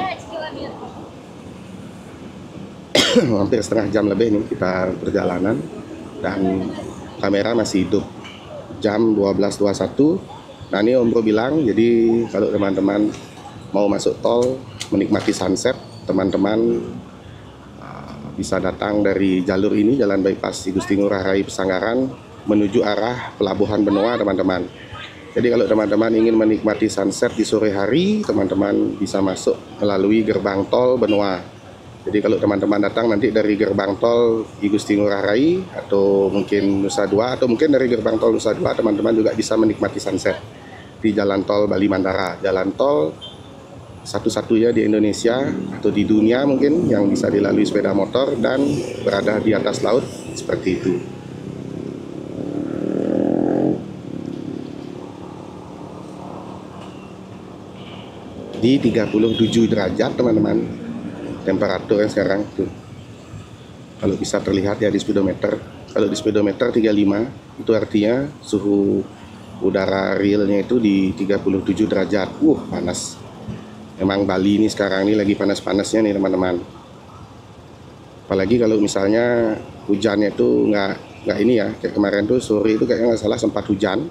Hampir setengah jam lebih nih kita perjalanan dan kamera masih hidup. Jam 12.21. Nah ini Om Bro bilang, jadi kalau teman-teman mau masuk tol menikmati sunset, teman-teman bisa datang dari jalur ini, jalan bypass Gusti Ngurah Rai Pesanggaran menuju arah Pelabuhan Benoa teman-teman. Jadi kalau teman-teman ingin menikmati sunset di sore hari, teman-teman bisa masuk melalui gerbang tol Benoa. Jadi kalau teman-teman datang nanti dari gerbang tol Gusti Ngurah Rai atau mungkin Nusa Dua atau mungkin dari gerbang tol Nusa Dua, teman-teman juga bisa menikmati sunset di jalan tol Bali Mandara. Jalan tol satu-satunya di Indonesia atau di dunia mungkin yang bisa dilalui sepeda motor dan berada di atas laut seperti itu. Di 37 derajat teman-teman temperaturnya sekarang tuh. Kalau bisa terlihat ya di speedometer. Kalau di speedometer 35 itu artinya suhu udara realnya itu di 37 derajat. Panas. Memang Bali ini sekarang ini lagi panas-panasnya nih teman-teman. Apalagi kalau misalnya hujannya itu nggak ini ya, kayak kemarin tuh sore itu kayaknya nggak salah sempat hujan.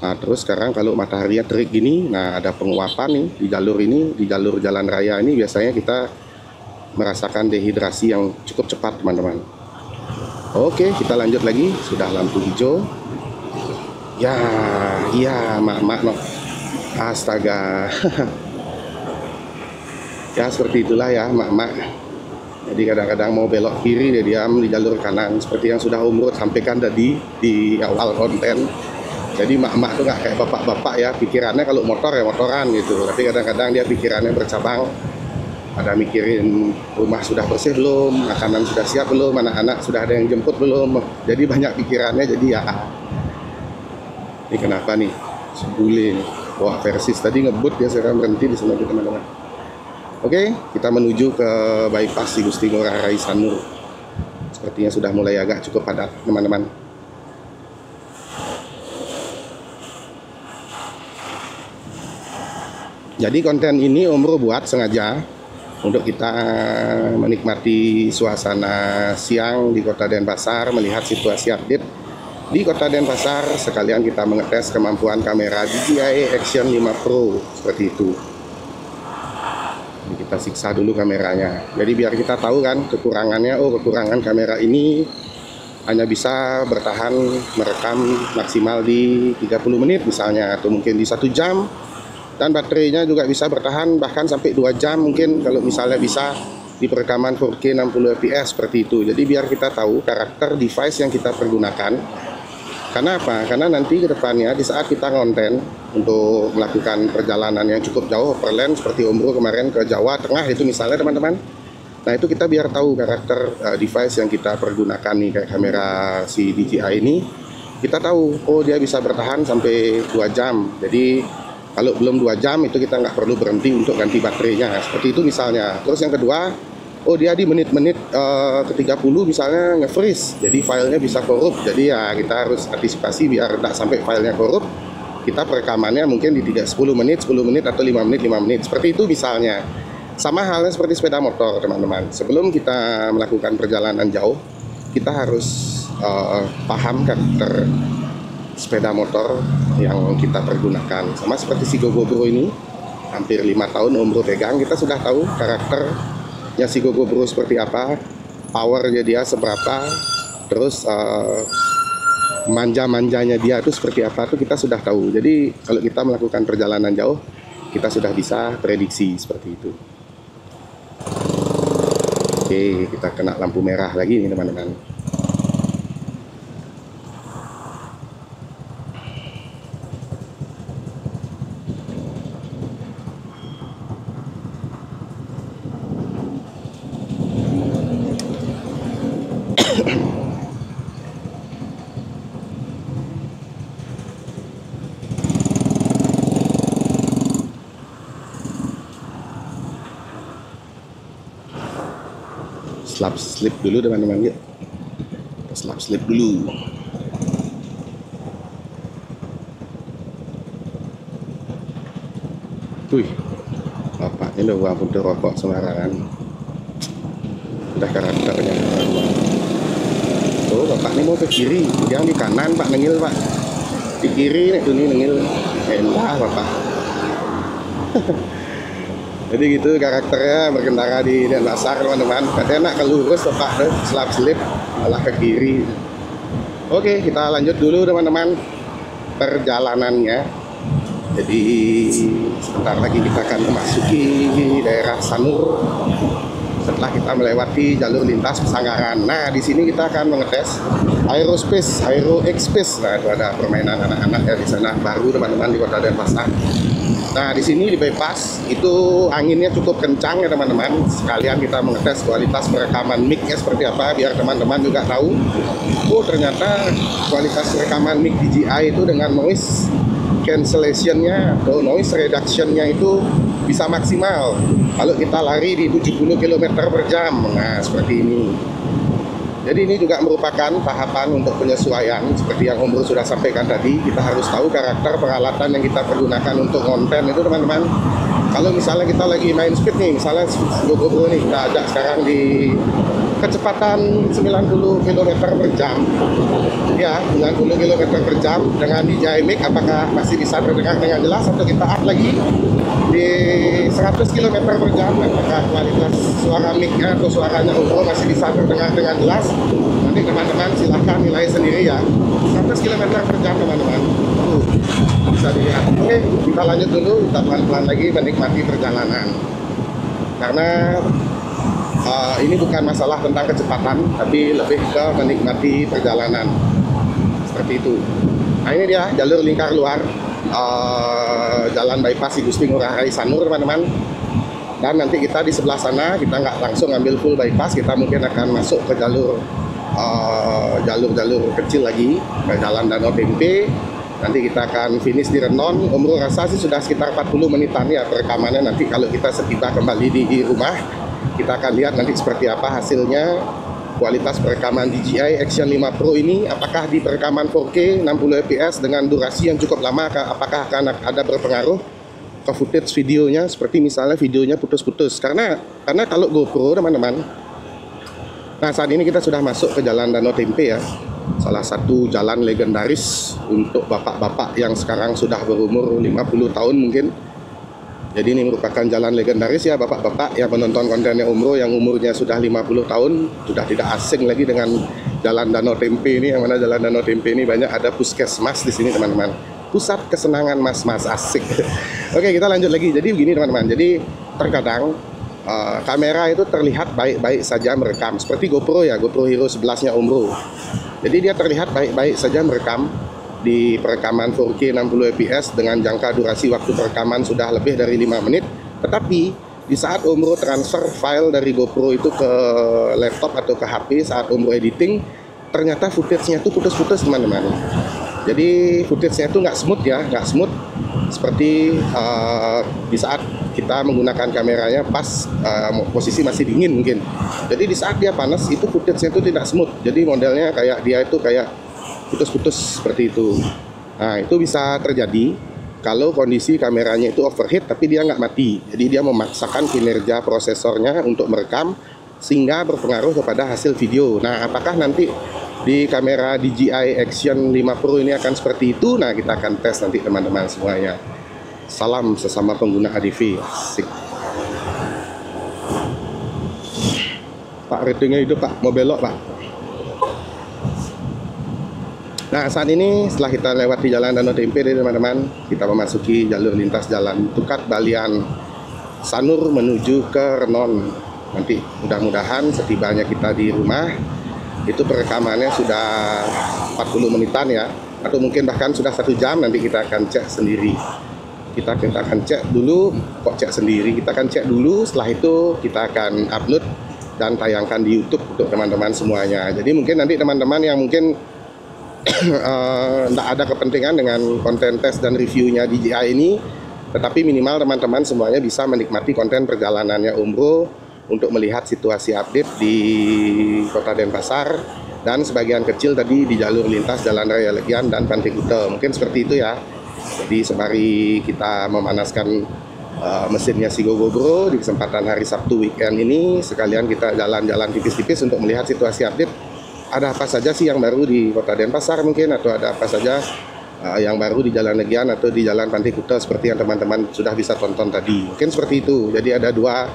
Nah terus sekarang kalau mataharinya terik gini, nah ada penguapan nih di jalur ini, di jalur jalan raya ini biasanya kita merasakan dehidrasi yang cukup cepat teman-teman. Oke, kita lanjut lagi, sudah lampu hijau. Ya, iya mak no. Astaga. Ya seperti itulah ya mak-mak. Jadi kadang-kadang mau belok kiri dia diam di jalur kanan, seperti yang sudah Om Bro sampaikan tadi di awal konten. Jadi mak-mak tuh nggak kayak bapak-bapak ya, pikirannya kalau motor ya motoran gitu. Tapi kadang-kadang dia pikirannya bercabang. Ada mikirin rumah sudah bersih belum, makanan sudah siap belum, anak-anak sudah ada yang jemput belum. Jadi banyak pikirannya, jadi ya. Ini kenapa nih? Sebule nih. Wah versis tadi ngebut ya, sekarang berhenti di sana teman-teman. Oke, kita menuju ke bypass Gusti Ngurah Rai Sanur. Sepertinya sudah mulai agak cukup padat teman-teman. Jadi konten ini Om Bro buat sengaja untuk kita menikmati suasana siang di Kota Denpasar, melihat situasi update di Kota Denpasar, sekalian kita mengetes kemampuan kamera DJI Action 5 Pro seperti itu. Jadi kita siksa dulu kameranya. Jadi biar kita tahu kan kekurangannya, kekurangan kamera ini hanya bisa bertahan merekam maksimal di 30 menit misalnya, atau mungkin di 1 jam. Dan baterainya juga bisa bertahan bahkan sampai 2 jam mungkin kalau misalnya bisa di perekaman 4K 60 fps seperti itu. Jadi biar kita tahu karakter device yang kita pergunakan. Karena apa? Karena nanti ke depannya di saat kita konten untuk melakukan perjalanan yang cukup jauh overland seperti Om Bro kemarin ke Jawa Tengah itu misalnya teman-teman. Nah itu kita biar tahu karakter device yang kita pergunakan nih, kayak kamera si DJI ini. Kita tahu, oh dia bisa bertahan sampai 2 jam. Jadi kalau belum 2 jam itu kita nggak perlu berhenti untuk ganti baterainya. Seperti itu misalnya. Terus yang kedua, oh dia di menit-menit ke-30 misalnya nge-freeze, jadi filenya bisa korup. Jadi ya kita harus antisipasi biar tidak sampai filenya korup. Kita perekamannya mungkin di 10 menit atau 5 menit. Seperti itu misalnya. Sama halnya seperti sepeda motor teman-teman. Sebelum kita melakukan perjalanan jauh, kita harus paham karakter sepeda motor yang kita pergunakan. Sama seperti si GoGo Bro ini, hampir 5 tahun Om Bro pegang, kita sudah tahu karakter ya si GoGo Bro seperti apa, powernya dia seberapa, terus manja-manjanya dia itu seperti apa, itu kita sudah tahu. Jadi kalau kita melakukan perjalanan jauh, kita sudah bisa prediksi seperti itu. Oke, kita kena lampu merah lagi nih teman-teman. Slap slip dulu teman-teman, yuk. Slap slip dulu. Wih, bapak ini udah walaupun rokok sembarangan. Udah karakternya. Tuh bapak ini mau ke kiri, jangan di kanan pak, nengil pak. Di kiri nih tuh nih nengil. Elah bapak. Jadi gitu karakternya berkendara di Denpasar teman-teman. Katanya nak ke lurus bapak tuh, slap slip malah ke kiri. Oke, kita lanjut dulu teman-teman perjalanannya. Jadi sebentar lagi kita akan memasuki daerah Sanur setelah kita melewati jalur lintas Pesanggaran. Nah di sini kita akan mengetes Aerospace, Aero X-Space. Nah itu ada permainan anak-anak ya di sana, baru teman-teman di kota Denpasar. Nah di sini di bypass itu anginnya cukup kencang ya teman-teman. Sekalian kita mengetes kualitas perekaman mic-nya seperti apa biar teman-teman juga tahu. Oh ternyata kualitas rekaman mic DJI itu dengan noise cancellation-nya atau noise reduction-nya itu bisa maksimal kalau kita lari di 70 km per jam. Nah seperti ini. Jadi ini juga merupakan tahapan untuk penyesuaian. Seperti yang Om Bro sudah sampaikan tadi, kita harus tahu karakter peralatan yang kita pergunakan untuk konten itu teman-teman. Kalau misalnya kita lagi main speed nih, misalnya GoPro nih, kita ajak sekarang di kecepatan 90 km per jam. Ya, 90 km per jam dengan DJI mic, apakah masih bisa terdengar dengan jelas atau kita up lagi di 100 km per jam, apakah kualitas suara mic-nya atau suaranya Om Bro masih bisa terdengar dengan jelas? Nanti teman-teman silahkan nilai sendiri ya. 100 km per jam teman-teman, bisa dilihat. Oke, kita lanjut dulu, kita pelan-pelan lagi menikmati perjalanan. Karena ini bukan masalah tentang kecepatan, tapi lebih ke menikmati perjalanan. Seperti itu. Nah ini dia jalur lingkar luar, jalan bypass Igusti Ngurah Rai Sanur teman-teman. Dan nanti kita di sebelah sana, kita nggak langsung ambil full bypass, kita mungkin akan masuk ke jalur-jalur kecil lagi, ke jalan Danau Tempe. Nanti kita akan finish di Renon. Om Bro rasa sih sudah sekitar 40 menitan ya perekamannya. Nanti kalau kita setiba kembali di rumah, kita akan lihat nanti seperti apa hasilnya. Kualitas perekaman DJI Action 5 Pro ini, apakah di perekaman 4K 60 fps dengan durasi yang cukup lama, apakah akan ada berpengaruh ke footage videonya, seperti misalnya videonya putus-putus. Karena kalau GoPro teman-teman, nah saat ini kita sudah masuk ke jalan Danau Tempe ya, salah satu jalan legendaris untuk bapak-bapak yang sekarang sudah berumur 50 tahun mungkin. Jadi ini merupakan jalan legendaris ya bapak-bapak yang menonton kontennya Om Bro yang umurnya sudah 50 tahun, sudah tidak asing lagi dengan Jalan Danau Tempe ini, yang mana Jalan Danau Tempe ini banyak ada puskesmas di sini teman-teman. Pusat kesenangan mas-mas, asik. Oke, kita lanjut lagi. Jadi begini teman-teman. Jadi terkadang kamera itu terlihat baik-baik saja merekam. Seperti GoPro ya, GoPro Hero 11-nya Om Bro. Jadi dia terlihat baik-baik saja merekam di perekaman 4K 60 fps dengan jangka durasi waktu perekaman sudah lebih dari 5 menit. Tetapi di saat Om Bro transfer file dari GoPro itu ke laptop atau ke HP saat Om Bro editing, ternyata footage-nya itu putus-putus teman-teman. Jadi footage-nya itu nggak smooth ya, nggak smooth seperti di saat kita menggunakan kameranya pas posisi masih dingin mungkin. Jadi di saat dia panas itu footage-nya itu tidak smooth. Jadi modelnya kayak dia itu kayak putus-putus seperti itu. Nah itu bisa terjadi kalau kondisi kameranya itu overheat tapi dia nggak mati. Jadi dia memaksakan kinerja prosesornya untuk merekam sehingga berpengaruh kepada hasil video. Nah apakah nanti di kamera DJI Action 5 Pro ini akan seperti itu? Nah kita akan tes nanti teman-teman semuanya. Salam sesama pengguna HDV. Asik. Pak ratingnya itu Pak, mau belok Pak. Nah saat ini setelah kita lewati Jalan Danau Tempe teman-teman, kita memasuki jalur lintas Jalan Tukat Balian Sanur menuju ke Renon. Nanti mudah-mudahan setibanya kita di rumah itu perekamannya sudah 40 menitan ya, atau mungkin bahkan sudah 1 jam. Nanti kita akan cek sendiri. Kita akan cek dulu, kok cek sendiri, kita akan cek dulu. Setelah itu kita akan upload dan tayangkan di YouTube untuk teman-teman semuanya. Jadi mungkin nanti teman-teman yang mungkin tidak ada kepentingan dengan konten tes dan reviewnya DJI ini, tetapi minimal teman-teman semuanya bisa menikmati konten perjalanannya Om Bro untuk melihat situasi update di Kota Denpasar dan sebagian kecil tadi di jalur lintas Jalan Raya Legian dan Pantai Kuta. Mungkin seperti itu ya. Jadi sembari kita memanaskan mesinnya si GoPro di kesempatan hari Sabtu weekend ini, sekalian kita jalan-jalan tipis-tipis untuk melihat situasi update. Ada apa saja sih yang baru di Kota Denpasar mungkin, atau ada apa saja yang baru di Jalan Legian atau di Jalan Pantai Kuta seperti yang teman-teman sudah bisa tonton tadi. Mungkin seperti itu. Jadi ada dua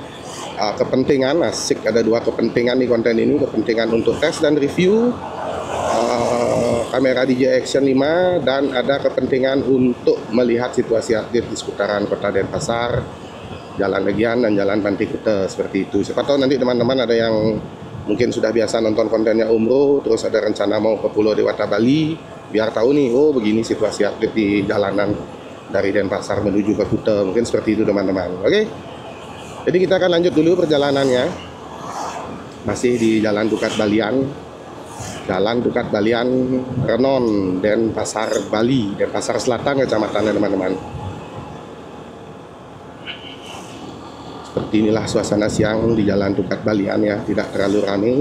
kepentingan, asik, ada dua kepentingan di konten ini. Kepentingan untuk tes dan review kamera DJI Action 5, dan ada kepentingan untuk melihat situasi update di seputaran Kota Denpasar, Jalan Legian dan Jalan Pantai Kuta seperti itu. Siapa tahu nanti teman-teman ada yang mungkin sudah biasa nonton kontennya Om Bro, terus ada rencana mau ke Pulau Dewata Bali, biar tahu nih, oh begini situasi update di jalanan dari Denpasar menuju ke Kuta. Mungkin seperti itu teman-teman. Oke, jadi kita akan lanjut dulu perjalanannya. Masih di Jalan Tukat Balian, Jalan Tukat Balian Renon, Denpasar Bali, Denpasar Selatan kecamatannya teman-teman. Seperti inilah suasana siang di Jalan Tukat Balian ya, tidak terlalu ramai.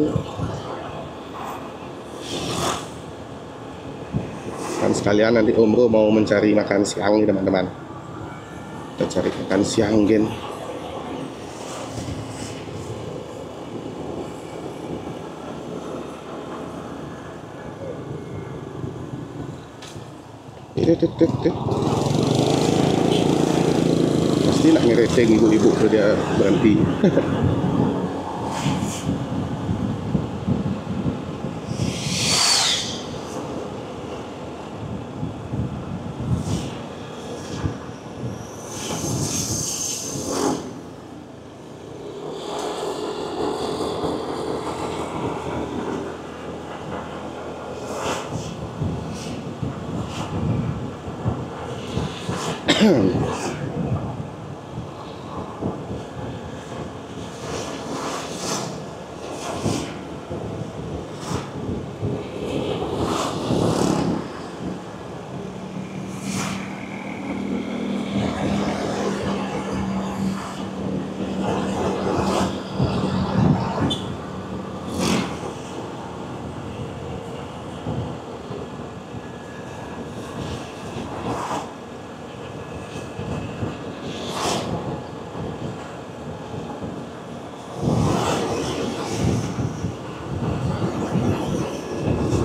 Dan sekalian nanti Om Bro mau mencari makan siang nih teman-teman. Kita cari makan siang mungkin. Pasti nak ngereteng ibu-ibu tuh dia berhenti.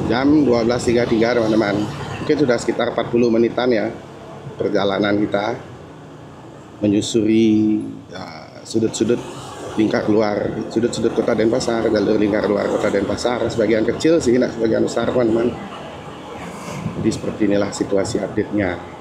Jam 12.33 teman-teman. Mungkin sudah sekitar 40 menitan ya perjalanan kita menyusuri sudut-sudut lingkar luar sudut-sudut kota Denpasar, jalur lingkar luar kota Denpasar, sebagian kecil sih, nak sebagian besar teman-teman. Jadi seperti inilah situasi update-nya.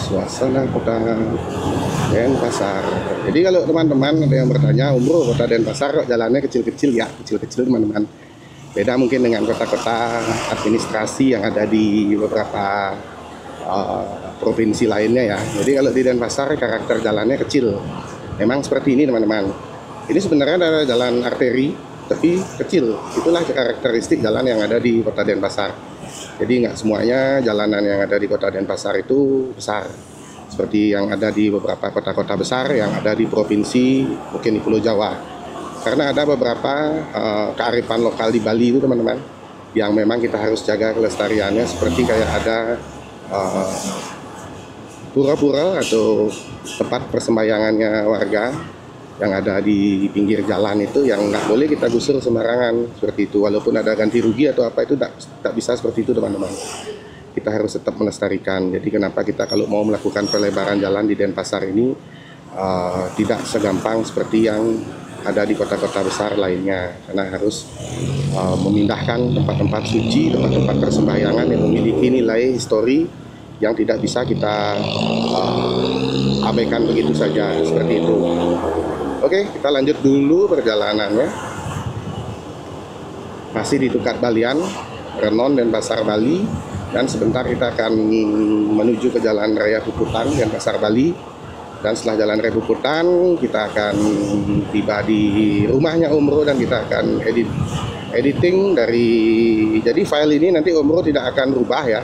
Suasana kota Denpasar. Jadi kalau teman-teman ada yang bertanya, umroh kota Denpasar kok jalannya kecil-kecil, ya kecil-kecil teman-teman. Beda mungkin dengan kota-kota administrasi yang ada di beberapa provinsi lainnya ya. Jadi kalau di Denpasar karakter jalannya kecil. Memang seperti ini teman-teman. Ini sebenarnya adalah jalan arteri tapi kecil. Itulah karakteristik jalan yang ada di kota Denpasar. Jadi nggak semuanya jalanan yang ada di kota Denpasar itu besar. Seperti yang ada di beberapa kota-kota besar yang ada di provinsi, mungkin di Pulau Jawa. Karena ada beberapa kearifan lokal di Bali itu teman-teman, yang memang kita harus jaga kelestariannya, seperti kayak ada pura-pura atau tempat persembahyangannya warga yang ada di pinggir jalan itu, yang nggak boleh kita gusur sembarangan seperti itu. Walaupun ada ganti rugi atau apa, itu tak bisa seperti itu teman-teman. Kita harus tetap melestarikan. Jadi kenapa kita kalau mau melakukan pelebaran jalan di Denpasar ini tidak segampang seperti yang ada di kota-kota besar lainnya, karena harus memindahkan tempat-tempat suci, tempat-tempat persembahyangan yang memiliki nilai histori yang tidak bisa kita abaikan begitu saja seperti itu. Oke, kita lanjut dulu perjalanannya. Masih di Tukat Balian, Renon, Denpasar, Bali. Dan sebentar kita akan menuju ke Jalan Raya Puputan, Denpasar, Bali. Dan setelah Jalan Raya Puputan, kita akan tiba di rumahnya Om Bro dan kita akan editing dari... Jadi file ini nanti Om Bro tidak akan rubah ya.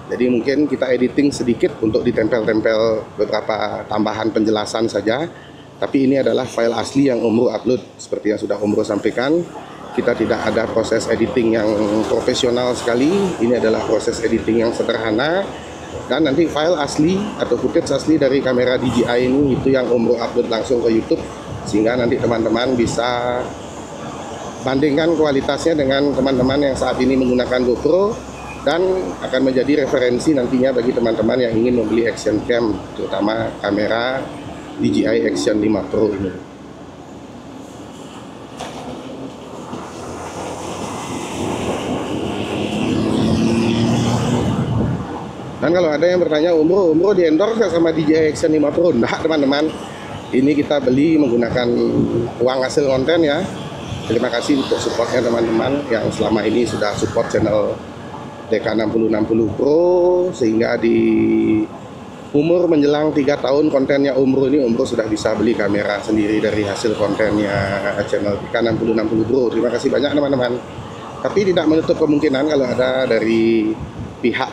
Jadi mungkin kita editing sedikit untuk ditempel-tempel beberapa tambahan penjelasan saja. Tapi ini adalah file asli yang Om Bro upload. Seperti yang sudah Om Bro sampaikan, kita tidak ada proses editing yang profesional sekali. Ini adalah proses editing yang sederhana. Dan nanti file asli atau footage asli dari kamera DJI ini, itu yang Om Bro upload langsung ke YouTube. Sehingga nanti teman-teman bisa bandingkan kualitasnya dengan teman-teman yang saat ini menggunakan GoPro. Dan akan menjadi referensi nantinya bagi teman-teman yang ingin membeli action cam, terutama kamera DJI Action 5 Pro ini. Dan kalau ada yang bertanya, Om Bro di endorse nggak sama DJI Action 5 Pro? Nah teman-teman, ini kita beli menggunakan uang hasil konten ya. Terima kasih untuk supportnya teman-teman yang selama ini sudah support channel DK6060 Pro, sehingga di umur menjelang 3 tahun kontennya Om Bro ini, Om Bro sudah bisa beli kamera sendiri dari hasil kontennya channel DK6060 Pro. Terima kasih banyak teman-teman. Tapi tidak menutup kemungkinan kalau ada dari pihak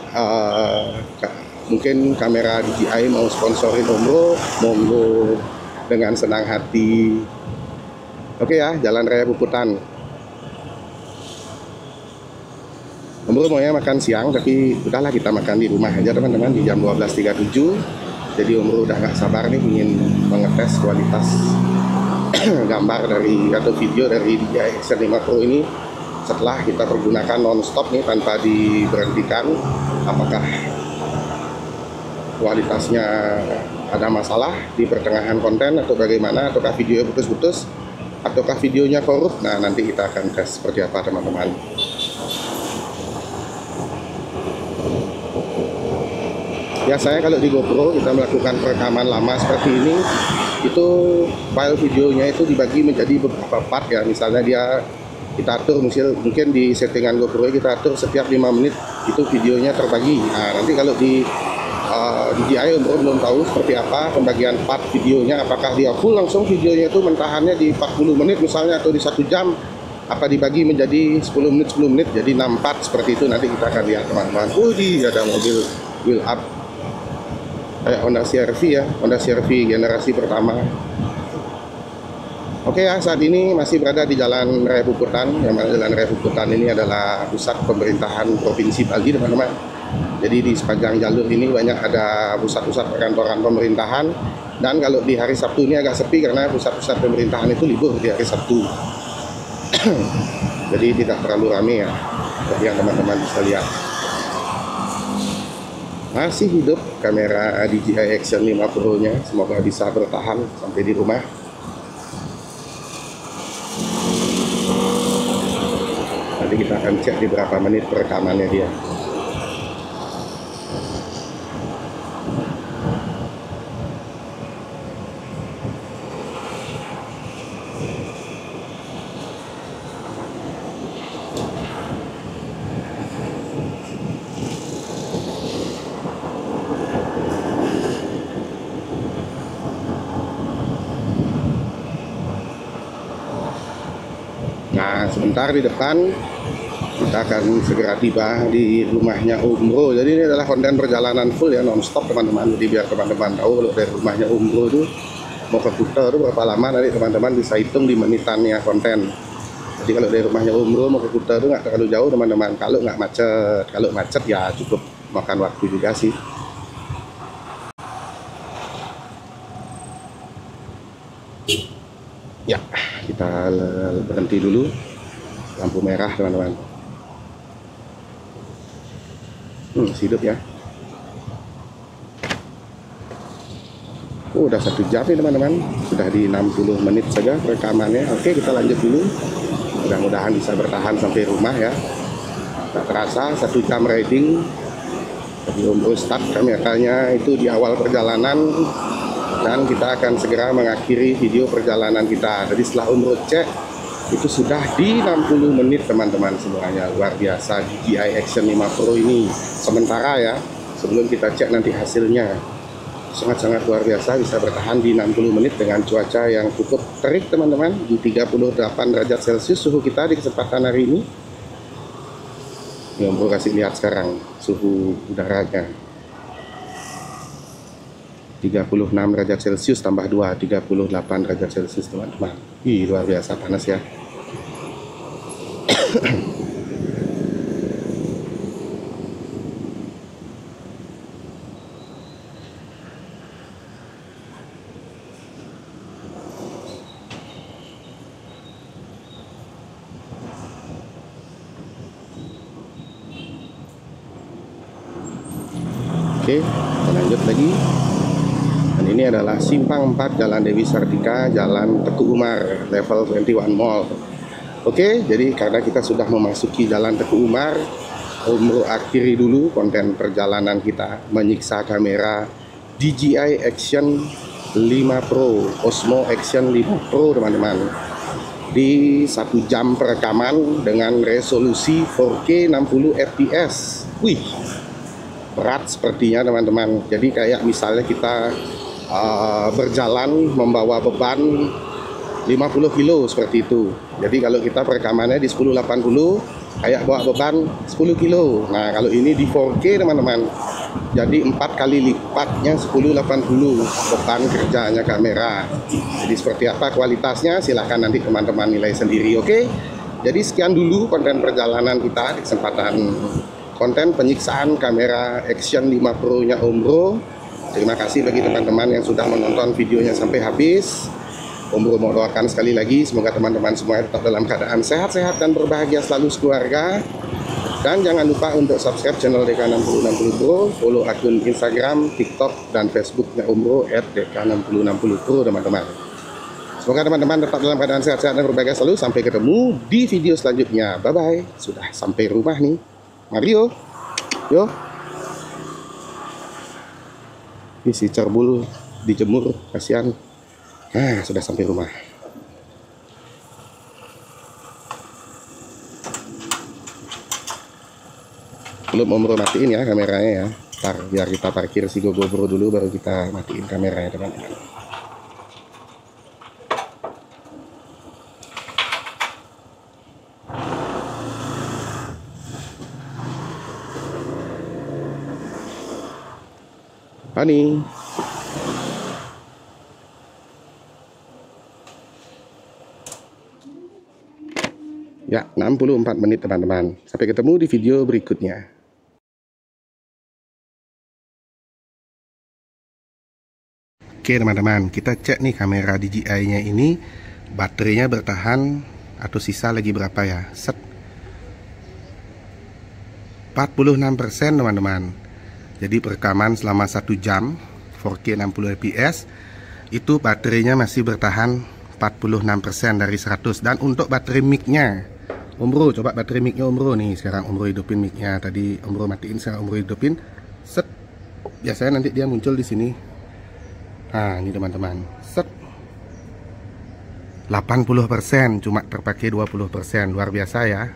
mungkin kamera DJI mau sponsorin Om Bro, monggo dengan senang hati. Oke ya, Jalan Raya Puputan. Om Bro maunya makan siang, tapi udahlah kita makan di rumah aja teman-teman di jam 12.37. Jadi Om Bro udah gak sabar nih ingin mengetes kualitas gambar dari atau video dari DJI Action 5 Pro ini setelah kita pergunakan non-stop nih tanpa diberhentikan. Apakah kualitasnya ada masalah di pertengahan konten atau bagaimana, ataukah videonya putus-putus, ataukah videonya korup. Nah nanti kita akan tes seperti apa teman-teman. Biasanya kalau di GoPro kita melakukan perekaman lama seperti ini, itu file videonya itu dibagi menjadi beberapa part ya. Misalnya kita atur mungkin di settingan GoPro kita atur setiap 5 menit itu videonya terbagi. Nah nanti kalau di DJI Om Bro belum tahu seperti apa pembagian part videonya, apakah dia full langsung videonya itu mentahannya di 40 menit misalnya, atau di 1 jam, apa dibagi menjadi 10 menit jadi 6 part seperti itu. Nanti kita akan lihat teman-teman. Ada mobil wheel up kayak Honda CR-V ya, Honda CR-V generasi pertama. Oke ya, saat ini masih berada di Jalan Raya Puputan. Yang mana Jalan Raya Puputan ini adalah pusat pemerintahan Provinsi Bali, teman-teman. Jadi di sepanjang jalur ini banyak ada pusat-pusat perkantoran pemerintahan. Dan kalau di hari Sabtu ini agak sepi karena pusat-pusat pemerintahan itu libur di hari Sabtu. Jadi tidak terlalu ramai ya, seperti yang teman-teman bisa lihat. Masih hidup kamera DJI Action 5 Pro nya, semoga bisa bertahan sampai di rumah. Nanti kita akan cek di berapa menit perekamannya dia. Nah, sebentar di depan kita akan segera tiba di rumahnya Om Bro. Jadi ini adalah konten perjalanan full ya, non-stop teman-teman. Jadi biar teman-teman tahu kalau dari rumahnya Om Bro itu mau ke Kuta itu berapa lama, nanti teman-teman bisa hitung di menitannya konten. Jadi kalau dari rumahnya Om Bro mau ke Kuta itu nggak terlalu jauh teman-teman, kalau nggak macet. Kalau macet ya cukup makan waktu juga sih. Ya, kita berhenti dulu. Lampu merah teman-teman. Hidup ya. Udah 1 jam nih teman-teman. Sudah di 60 menit saja rekamannya. Oke, kita lanjut dulu. Mudah-mudahan bisa bertahan sampai rumah ya. Tak terasa 1 jam riding. Belum start kameranya itu di awal perjalanan. Dan kita akan segera mengakhiri video perjalanan kita. Jadi setelah Om Bro cek, itu sudah di 60 menit teman-teman semuanya. Luar biasa DJI Action 5 Pro ini. Sementara ya, sebelum kita cek nanti hasilnya. Sangat-sangat luar biasa, bisa bertahan di 60 menit dengan cuaca yang cukup terik teman-teman. Di 38 derajat Celcius suhu kita di kesempatan hari ini. Om Bro kasih lihat sekarang suhu udaranya. 36 derajat Celcius tambah 2, 38 derajat Celcius teman-teman. Ih, luar biasa panas ya. Oke, kita lanjut lagi. Dan ini adalah simpang 4 Jalan Dewi Sartika, Jalan Teguh Umar, level 21 Mall. Oke, jadi karena kita sudah memasuki Jalan Teguh Umar, Om Bro akhiri dulu konten perjalanan kita menyiksa kamera DJI Action 5 Pro, Osmo Action 5 Pro teman-teman. Di 1 jam perekaman dengan resolusi 4K 60 fps. Wih, berat sepertinya teman-teman. Jadi kayak misalnya kita berjalan membawa beban 50 kilo seperti itu. Jadi kalau kita perekamannya di 1080 kayak bawa beban 10 kilo. Nah kalau ini di 4K teman-teman, jadi 4 kali lipatnya 1080 beban kerjanya kamera. Jadi seperti apa kualitasnya silahkan nanti teman-teman nilai sendiri. Oke, jadi sekian dulu konten perjalanan kita di kesempatan konten penyiksaan kamera Action 5 Pro nya Om Bro. Terima kasih bagi teman-teman yang sudah menonton videonya sampai habis. Om Bro mau doakan sekali lagi semoga teman-teman semuanya tetap dalam keadaan sehat-sehat dan berbahagia selalu sekeluarga. Dan jangan lupa untuk subscribe channel DK6060 Bro, follow akun Instagram, TikTok, dan Facebooknya Om Bro @DK6060 Pro teman-teman. Semoga teman-teman tetap dalam keadaan sehat-sehat dan berbahagia selalu. Sampai ketemu di video selanjutnya. Bye-bye. Sudah sampai rumah nih. Mari yo. Yo. Ini si cerbul dijemur, kasihan. Nah, sudah sampai rumah. Belum Om Bro matiin ya kameranya ya. Ntar biar kita parkir si GoPro dulu baru kita matiin kameranya teman-teman. Pani. Ya, 64 menit teman-teman. Sampai ketemu di video berikutnya. Oke teman-teman, kita cek nih kamera DJI-nya ini, baterainya bertahan atau sisa lagi berapa ya? Set 46% teman-teman. Jadi perekaman selama 1 jam 4K 60 fps itu baterainya masih bertahan 46% dari 100. Dan untuk baterai mic-nya, Om Bro, coba baterai mic-nya Om Bro nih. Sekarang Om Bro hidupin mic-nya. Tadi Om Bro matiin, sekarang Om Bro hidupin. Set. Biasanya nanti dia muncul di sini. Nah, ini teman-teman. Set. 80%, cuma terpakai 20%. Luar biasa ya.